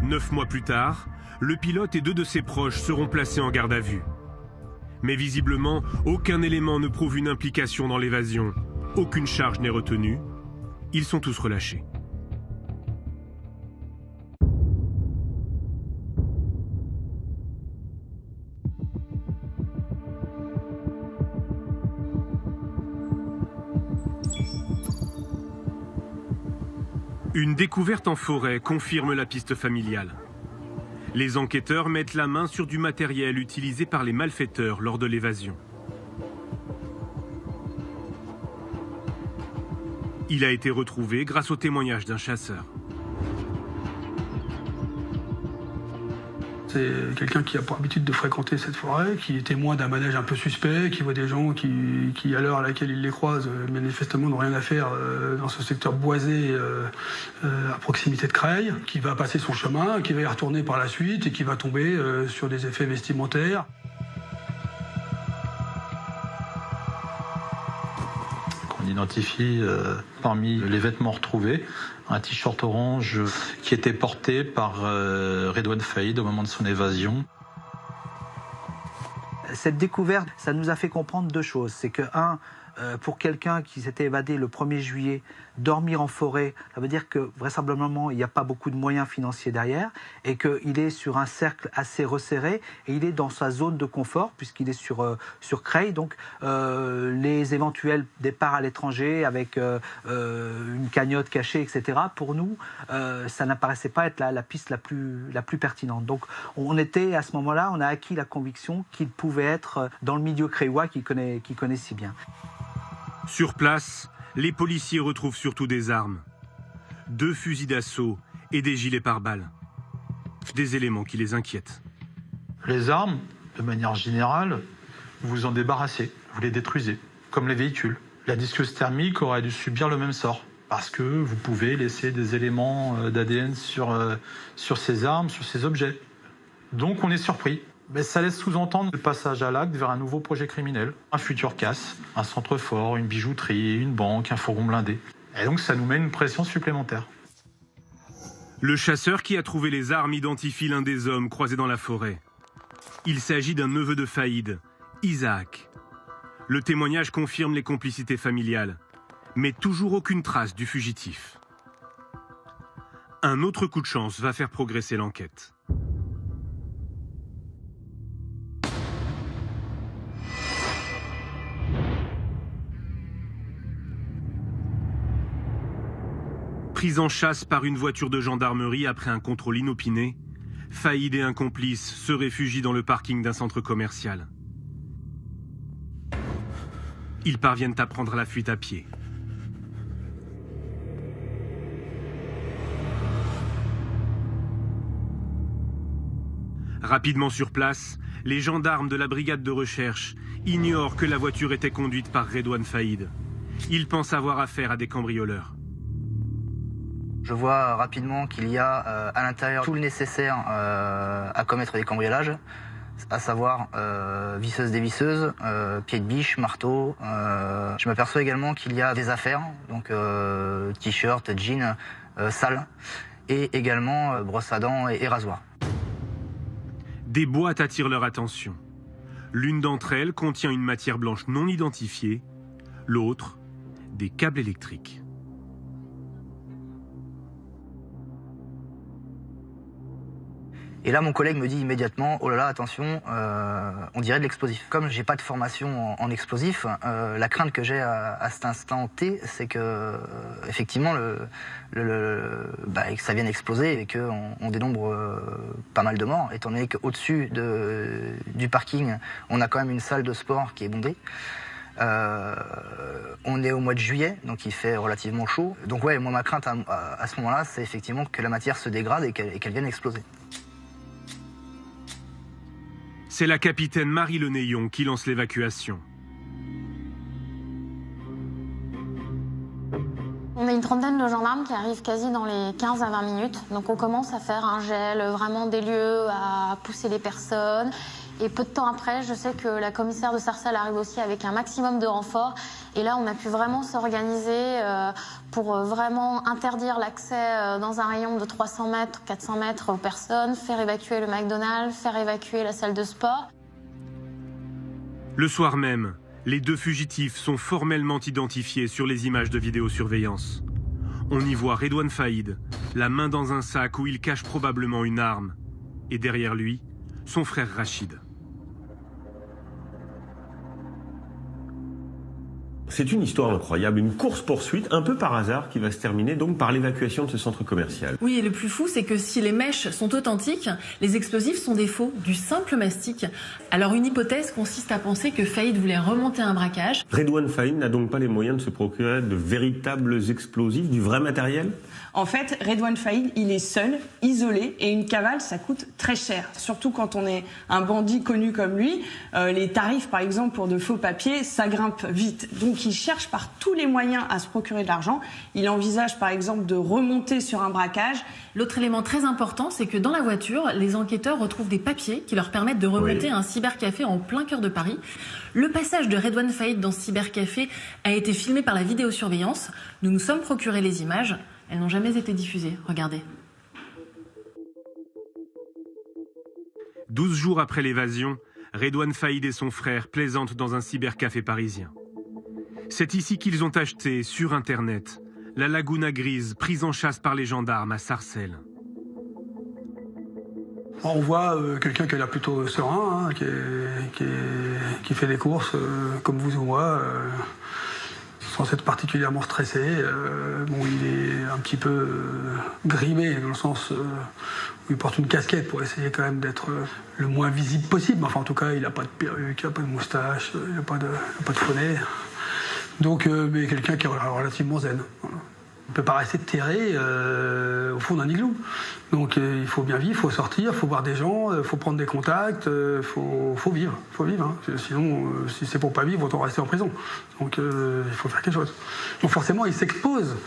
Neuf mois plus tard, le pilote et 2 de ses proches seront placés en garde à vue. Mais visiblement, aucun élément ne prouve une implication dans l'évasion. Aucune charge n'est retenue. Ils sont tous relâchés. Une découverte en forêt confirme la piste familiale. Les enquêteurs mettent la main sur du matériel utilisé par les malfaiteurs lors de l'évasion. Il a été retrouvé grâce au témoignage d'un chasseur. C'était quelqu'un qui a pour habitude de fréquenter cette forêt, qui est témoin d'un manège un peu suspect, qui voit des gens qui à l'heure à laquelle il les croise, manifestement n'ont rien à faire dans ce secteur boisé à proximité de Creil, qui va passer son chemin, qui va y retourner par la suite et qui va tomber sur des effets vestimentaires. On identifie parmi les vêtements retrouvés un t-shirt orange qui était porté par Redouane Faïd au moment de son évasion. Cette découverte, ça nous a fait comprendre deux choses. C'est que, pour quelqu'un qui s'était évadé le 1er juillet, dormir en forêt, ça veut dire que vraisemblablement il n'y a pas beaucoup de moyens financiers derrière et qu'il est sur un cercle assez resserré et il est dans sa zone de confort puisqu'il est sur Creil. Donc les éventuels départs à l'étranger avec une cagnotte cachée, etc. Pour nous, ça n'apparaissait pas être la piste la plus pertinente. Donc on était à ce moment-là, on a acquis la conviction qu'il pouvait être dans le milieu creillois qu'il connaît si bien. Sur place, les policiers retrouvent surtout des armes. 2 fusils d'assaut et des gilets pare-balles. Des éléments qui les inquiètent. Les armes, de manière générale, vous en débarrassez, vous les détruisez, comme les véhicules. La disqueuse thermique aurait dû subir le même sort, parce que vous pouvez laisser des éléments d'ADN sur ces armes, sur ces objets. Donc on est surpris. Mais ça laisse sous-entendre le passage à l'acte vers un nouveau projet criminel, un futur casse, un centre fort, une bijouterie, une banque, un fourgon blindé. Et donc ça nous met une pression supplémentaire. Le chasseur qui a trouvé les armes identifie l'un des hommes croisés dans la forêt. Il s'agit d'un neveu de Faïd, Isaac. Le témoignage confirme les complicités familiales, mais toujours aucune trace du fugitif. Un autre coup de chance va faire progresser l'enquête. Pris en chasse par une voiture de gendarmerie après un contrôle inopiné, Faïd et un complice se réfugient dans le parking d'un centre commercial. Ils parviennent à prendre la fuite à pied. Rapidement sur place, les gendarmes de la brigade de recherche ignorent que la voiture était conduite par Redouane Faïd. Ils pensent avoir affaire à des cambrioleurs. Je vois rapidement qu'il y a à l'intérieur tout le nécessaire à commettre des cambriolages, à savoir visseuse dévisseuse, pied de biche, marteau. Je m'aperçois également qu'il y a des affaires, donc t-shirt, jeans, sales, et également brosse à dents et rasoir. Des boîtes attirent leur attention. L'une d'entre elles contient une matière blanche non identifiée, l'autre, des câbles électriques. Et là, mon collègue me dit immédiatement, oh là là, attention, on dirait de l'explosif. Comme j'ai pas de formation en explosif, la crainte que j'ai à cet instant T, c'est que effectivement, que ça vienne exploser et qu'on dénombre pas mal de morts, étant donné qu'au-dessus du parking, on a quand même une salle de sport qui est bondée. On est au mois de juillet, donc il fait relativement chaud. Donc ouais, moi ma crainte à ce moment-là, c'est effectivement que la matière se dégrade et qu'elle vienne exploser. C'est la capitaine Marie Lenéillon qui lance l'évacuation. On a une trentaine de gendarmes qui arrivent quasi dans les 15 à 20 minutes. Donc on commence à faire un gel vraiment des lieux, à pousser les personnes. Et peu de temps après, je sais que la commissaire de Sarcelles arrive aussi avec un maximum de renforts. Et là, on a pu vraiment s'organiser pour vraiment interdire l'accès dans un rayon de 300 mètres, 400 mètres aux personnes, faire évacuer le McDonald's, faire évacuer la salle de sport. Le soir même, les 2 fugitifs sont formellement identifiés sur les images de vidéosurveillance. On y voit Redouane Faïd, la main dans un sac où il cache probablement une arme. Et derrière lui, son frère Rachid. C'est une histoire incroyable, une course-poursuite un peu par hasard qui va se terminer donc par l'évacuation de ce centre commercial. Oui, et le plus fou, c'est que si les mèches sont authentiques, les explosifs sont des faux, du simple mastic. Alors une hypothèse consiste à penser que Faïd voulait remonter un braquage. Redouane Faïd n'a donc pas les moyens de se procurer de véritables explosifs, du vrai matériel ? En fait, Redouane Faïd, il est seul, isolé, et une cavale, ça coûte très cher. Surtout quand on est un bandit connu comme lui, les tarifs, par exemple, pour de faux papiers, ça grimpe vite. Donc il cherche par tous les moyens à se procurer de l'argent. Il envisage, par exemple, de remonter sur un braquage. L'autre élément très important, c'est que dans la voiture, les enquêteurs retrouvent des papiers qui leur permettent de remonter à un cybercafé en plein cœur de Paris. Le passage de Redouane Faïd dans ce cybercafé a été filmé par la vidéosurveillance. Nous nous sommes procuré les images. Elles n'ont jamais été diffusées. Regardez. 12 jours après l'évasion, Redouane Faïd et son frère plaisantent dans un cybercafé parisien. C'est ici qu'ils ont acheté, sur Internet, la Laguna Grise, prise en chasse par les gendarmes à Sarcelles. On voit quelqu'un qui a l'air plutôt serein, hein, qui fait des courses comme vous ou moi, sans être particulièrement stressé. Bon, il est un petit peu grimé dans le sens où il porte une casquette pour essayer quand même d'être le moins visible possible. Enfin, en tout cas, il n'a pas de perruque, il n'a pas de moustache, il n'a pas de bonnet. Donc, mais quelqu'un qui est relativement zen. Voilà. On ne peut pas rester terré au fond d'un igloo. Donc il faut bien vivre, il faut sortir, il faut voir des gens, il faut prendre des contacts, il faut vivre. Hein. Sinon, si c'est pour pas vivre, autant rester en prison. Donc il faut faire quelque chose. Donc forcément, il s'expose.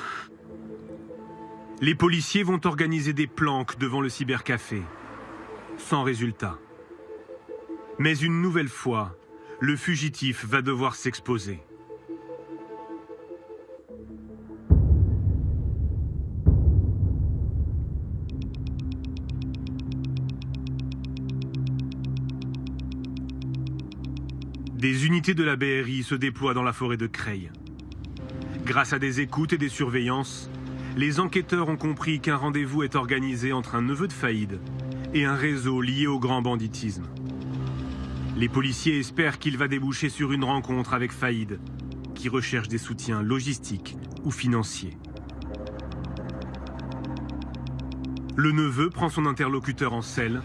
Les policiers vont organiser des planques devant le cybercafé. Sans résultat. Mais une nouvelle fois, le fugitif va devoir s'exposer. Des unités de la BRI se déploient dans la forêt de Creil. Grâce à des écoutes et des surveillances, les enquêteurs ont compris qu'un rendez-vous est organisé entre un neveu de Faïd et un réseau lié au grand banditisme. Les policiers espèrent qu'il va déboucher sur une rencontre avec Faïd, qui recherche des soutiens logistiques ou financiers. Le neveu prend son interlocuteur en selle,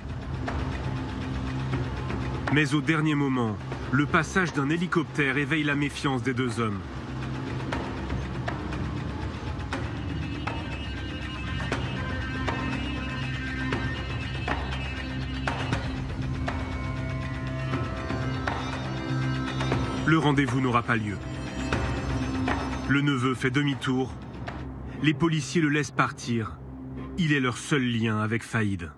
mais au dernier moment, le passage d'un hélicoptère éveille la méfiance des deux hommes. Le rendez-vous n'aura pas lieu. Le neveu fait demi-tour. Les policiers le laissent partir. Il est leur seul lien avec Faïd.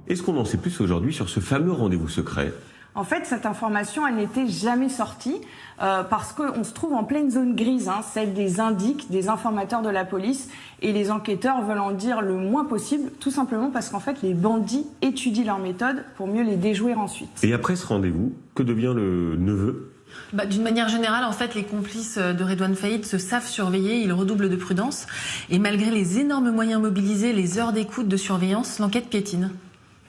Est-ce qu'on en sait plus aujourd'hui sur ce fameux rendez-vous secret ? En fait, cette information, elle n'était jamais sortie parce qu'on se trouve en pleine zone grise, hein, celle des indiques, des informateurs de la police, et les enquêteurs veulent en dire le moins possible, tout simplement parce qu'en fait, les bandits étudient leurs méthodes pour mieux les déjouer ensuite. Et après ce rendez-vous, que devient le neveu ? D'une manière générale, en fait, les complices de Redouane Faïd se savent surveiller, ils redoublent de prudence, et malgré les énormes moyens mobilisés, les heures d'écoute de surveillance, l'enquête piétine.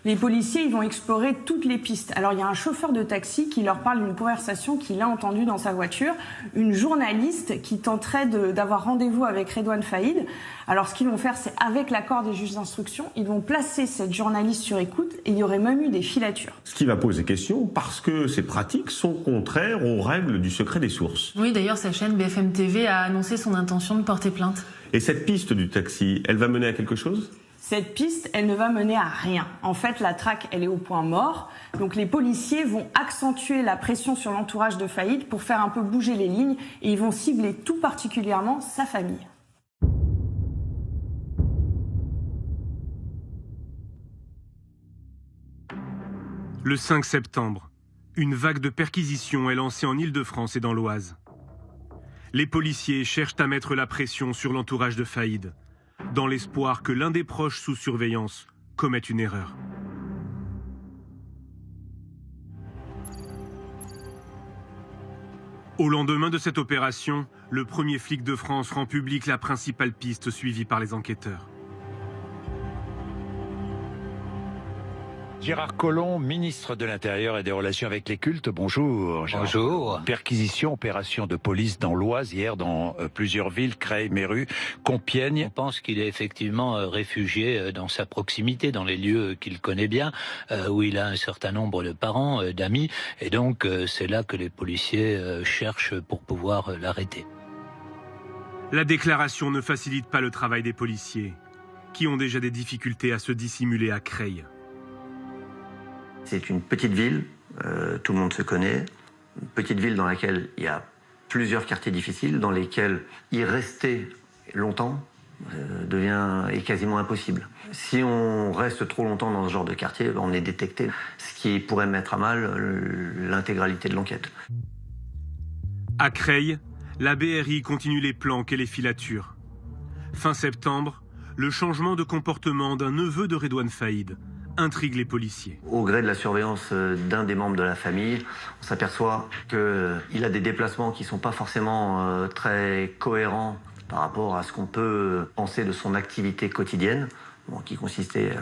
Les policiers, ils vont explorer toutes les pistes. Alors, il y a un chauffeur de taxi qui leur parle d'une conversation qu'il a entendue dans sa voiture. Une journaliste qui tenterait d'avoir rendez-vous avec Redouane Faïd. Alors, ce qu'ils vont faire, c'est avec l'accord des juges d'instruction, ils vont placer cette journaliste sur écoute et il y aurait même eu des filatures. Ce qui va poser question parce que ces pratiques sont contraires aux règles du secret des sources. Oui, d'ailleurs, sa chaîne BFM TV a annoncé son intention de porter plainte. Et cette piste du taxi, elle va mener à quelque chose ? Cette piste, elle ne va mener à rien. En fait, la traque, elle est au point mort. Donc les policiers vont accentuer la pression sur l'entourage de Faïd pour faire un peu bouger les lignes et ils vont cibler tout particulièrement sa famille. Le 5 septembre, une vague de perquisitions est lancée en Île-de-France et dans l'Oise. Les policiers cherchent à mettre la pression sur l'entourage de Faïd, dans l'espoir que l'un des proches sous surveillance commette une erreur. Au lendemain de cette opération, le premier flic de France rend public la principale piste suivie par les enquêteurs. Gérard Collomb, ministre de l'Intérieur et des Relations avec les cultes, bonjour. Bonjour. Perquisition, opération de police dans l'Oise, hier dans plusieurs villes, Creil, Méru, Compiègne. On pense qu'il est effectivement réfugié dans sa proximité, dans les lieux qu'il connaît bien, où il a un certain nombre de parents, d'amis, et donc c'est là que les policiers cherchent pour pouvoir l'arrêter. La déclaration ne facilite pas le travail des policiers, qui ont déjà des difficultés à se dissimuler à Creil. C'est une petite ville, tout le monde se connaît, une petite ville dans laquelle il y a plusieurs quartiers difficiles, dans lesquels y rester longtemps est quasiment impossible. Si on reste trop longtemps dans ce genre de quartier, on est détecté, ce qui pourrait mettre à mal l'intégralité de l'enquête. À Creil, la BRI continue les planques et les filatures. Fin septembre, le changement de comportement d'un neveu de Redouane Faïd intrigue les policiers. Au gré de la surveillance d'un des membres de la famille, on s'aperçoit qu'il a des déplacements qui ne sont pas forcément très cohérents par rapport à ce qu'on peut penser de son activité quotidienne, qui consistait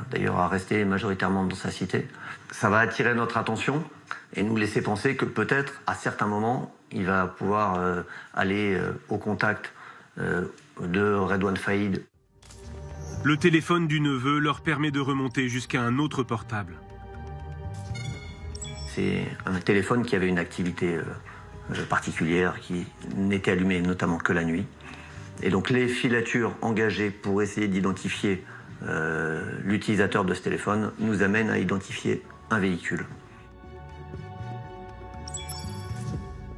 d'ailleurs à rester majoritairement dans sa cité. Ça va attirer notre attention et nous laisser penser que peut-être, à certains moments, il va pouvoir aller au contact de Redouane Faïd. Le téléphone du neveu leur permet de remonter jusqu'à un autre portable. C'est un téléphone qui avait une activité particulière, qui n'était allumé notamment que la nuit. Et donc les filatures engagées pour essayer d'identifier l'utilisateur de ce téléphone nous amènent à identifier un véhicule.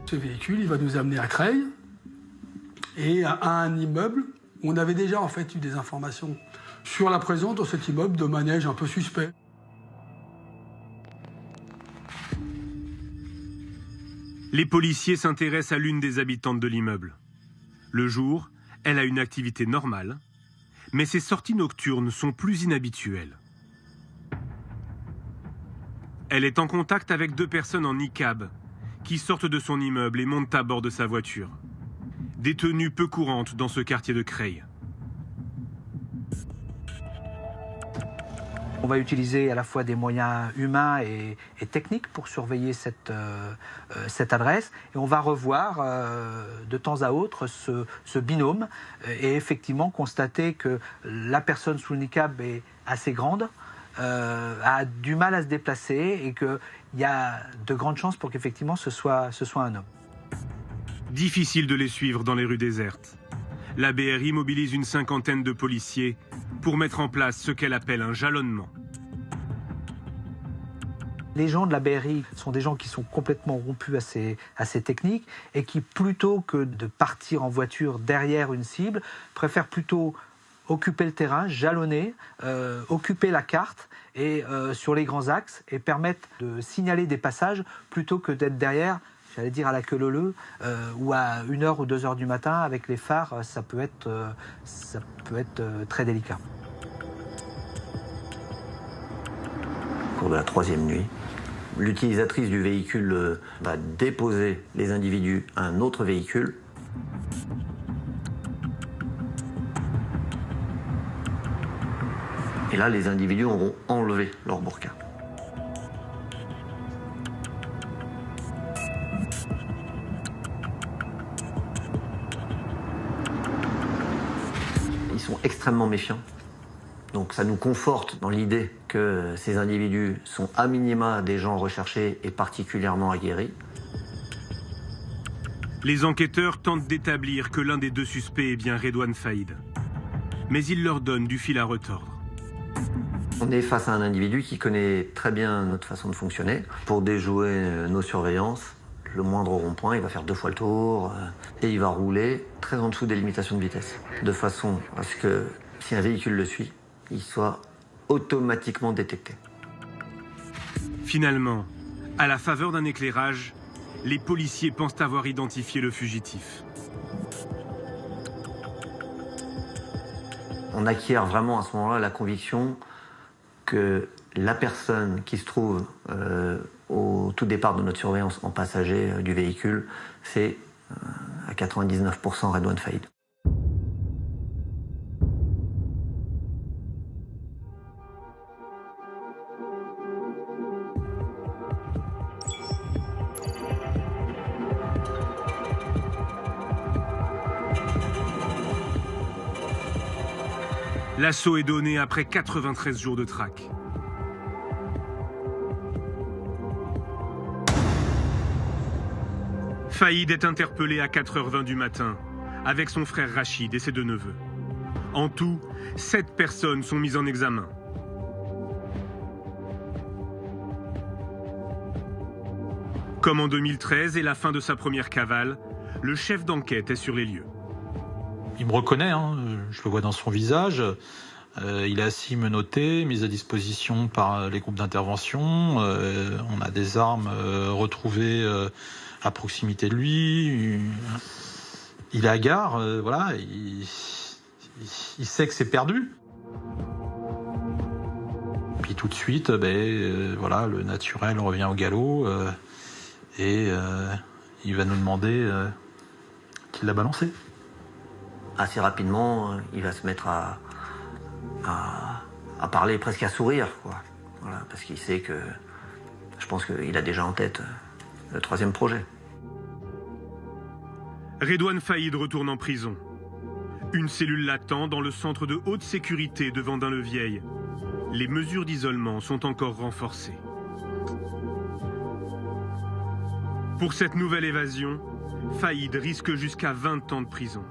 Ce véhicule, il va nous amener à Creil et à un immeuble où on avait déjà en fait eu des informations sur la présence dans cet immeuble de manège un peu suspect. Les policiers s'intéressent à l'une des habitantes de l'immeuble. Le jour, elle a une activité normale, mais ses sorties nocturnes sont plus inhabituelles. Elle est en contact avec 2 personnes en niqab qui sortent de son immeuble et montent à bord de sa voiture. Des tenues peu courantes dans ce quartier de Creil. On va utiliser à la fois des moyens humains et techniques pour surveiller cette adresse. Et on va revoir de temps à autre ce binôme et effectivement constater que la personne sous le niqab est assez grande, a du mal à se déplacer et qu'il y a de grandes chances pour qu'effectivement ce soit un homme. Difficile de les suivre dans les rues désertes. La BRI mobilise une 50aine de policiers pour mettre en place ce qu'elle appelle un jalonnement. Les gens de la BRI sont des gens qui sont complètement rompus à ces techniques et qui, plutôt que de partir en voiture derrière une cible, préfèrent plutôt occuper le terrain, jalonner, occuper la carte et sur les grands axes et permettre de signaler des passages plutôt que d'être derrière, j'allais dire à la queue leu-leu, ou à 1h ou 2h du matin avec les phares, ça peut être très délicat. Au cours de la 3e nuit, l'utilisatrice du véhicule va déposer les individus à un autre véhicule. Et là, les individus auront enlevé leur burqa. Ils sont extrêmement méfiants. Donc ça nous conforte dans l'idée que ces individus sont à minima des gens recherchés et particulièrement aguerris. Les enquêteurs tentent d'établir que l'un des 2 suspects est bien Redouane Faïd. Mais ils leur donnent du fil à retordre. On est face à un individu qui connaît très bien notre façon de fonctionner. Pour déjouer nos surveillances, le moindre rond-point, il va faire 2 fois le tour et il va rouler très en dessous des limitations de vitesse. De façon à ce que si un véhicule le suit, il soit automatiquement détecté. Finalement, à la faveur d'un éclairage, les policiers pensent avoir identifié le fugitif. On acquiert vraiment à ce moment-là la conviction que la personne qui se trouve au tout départ de notre surveillance en passager du véhicule, c'est à 99% Redouane Faïd. L'assaut est donné après 93 jours de traque. Faïd est interpellé à 4h20 du matin, avec son frère Rachid et ses 2 neveux. En tout, 7 personnes sont mises en examen. Comme en 2013 et la fin de sa première cavale, le chef d'enquête est sur les lieux. Il me reconnaît, hein, je le vois dans son visage. Il est assis menotté, mis à disposition par les groupes d'intervention. On a des armes retrouvées à proximité de lui. Il est hagard, voilà. Il sait que c'est perdu. Puis tout de suite, voilà, le naturel revient au galop et il va nous demander qui l'a balancé. Assez rapidement, il va se mettre à parler, presque à sourire, quoi. Voilà, parce qu'il sait que, je pense qu'il a déjà en tête le 3e projet. Redouane Faïd retourne en prison. Une cellule l'attend dans le centre de haute sécurité de Vendin-le-Vieil. Les mesures d'isolement sont encore renforcées. Pour cette nouvelle évasion, Faïd risque jusqu'à 20 ans de prison.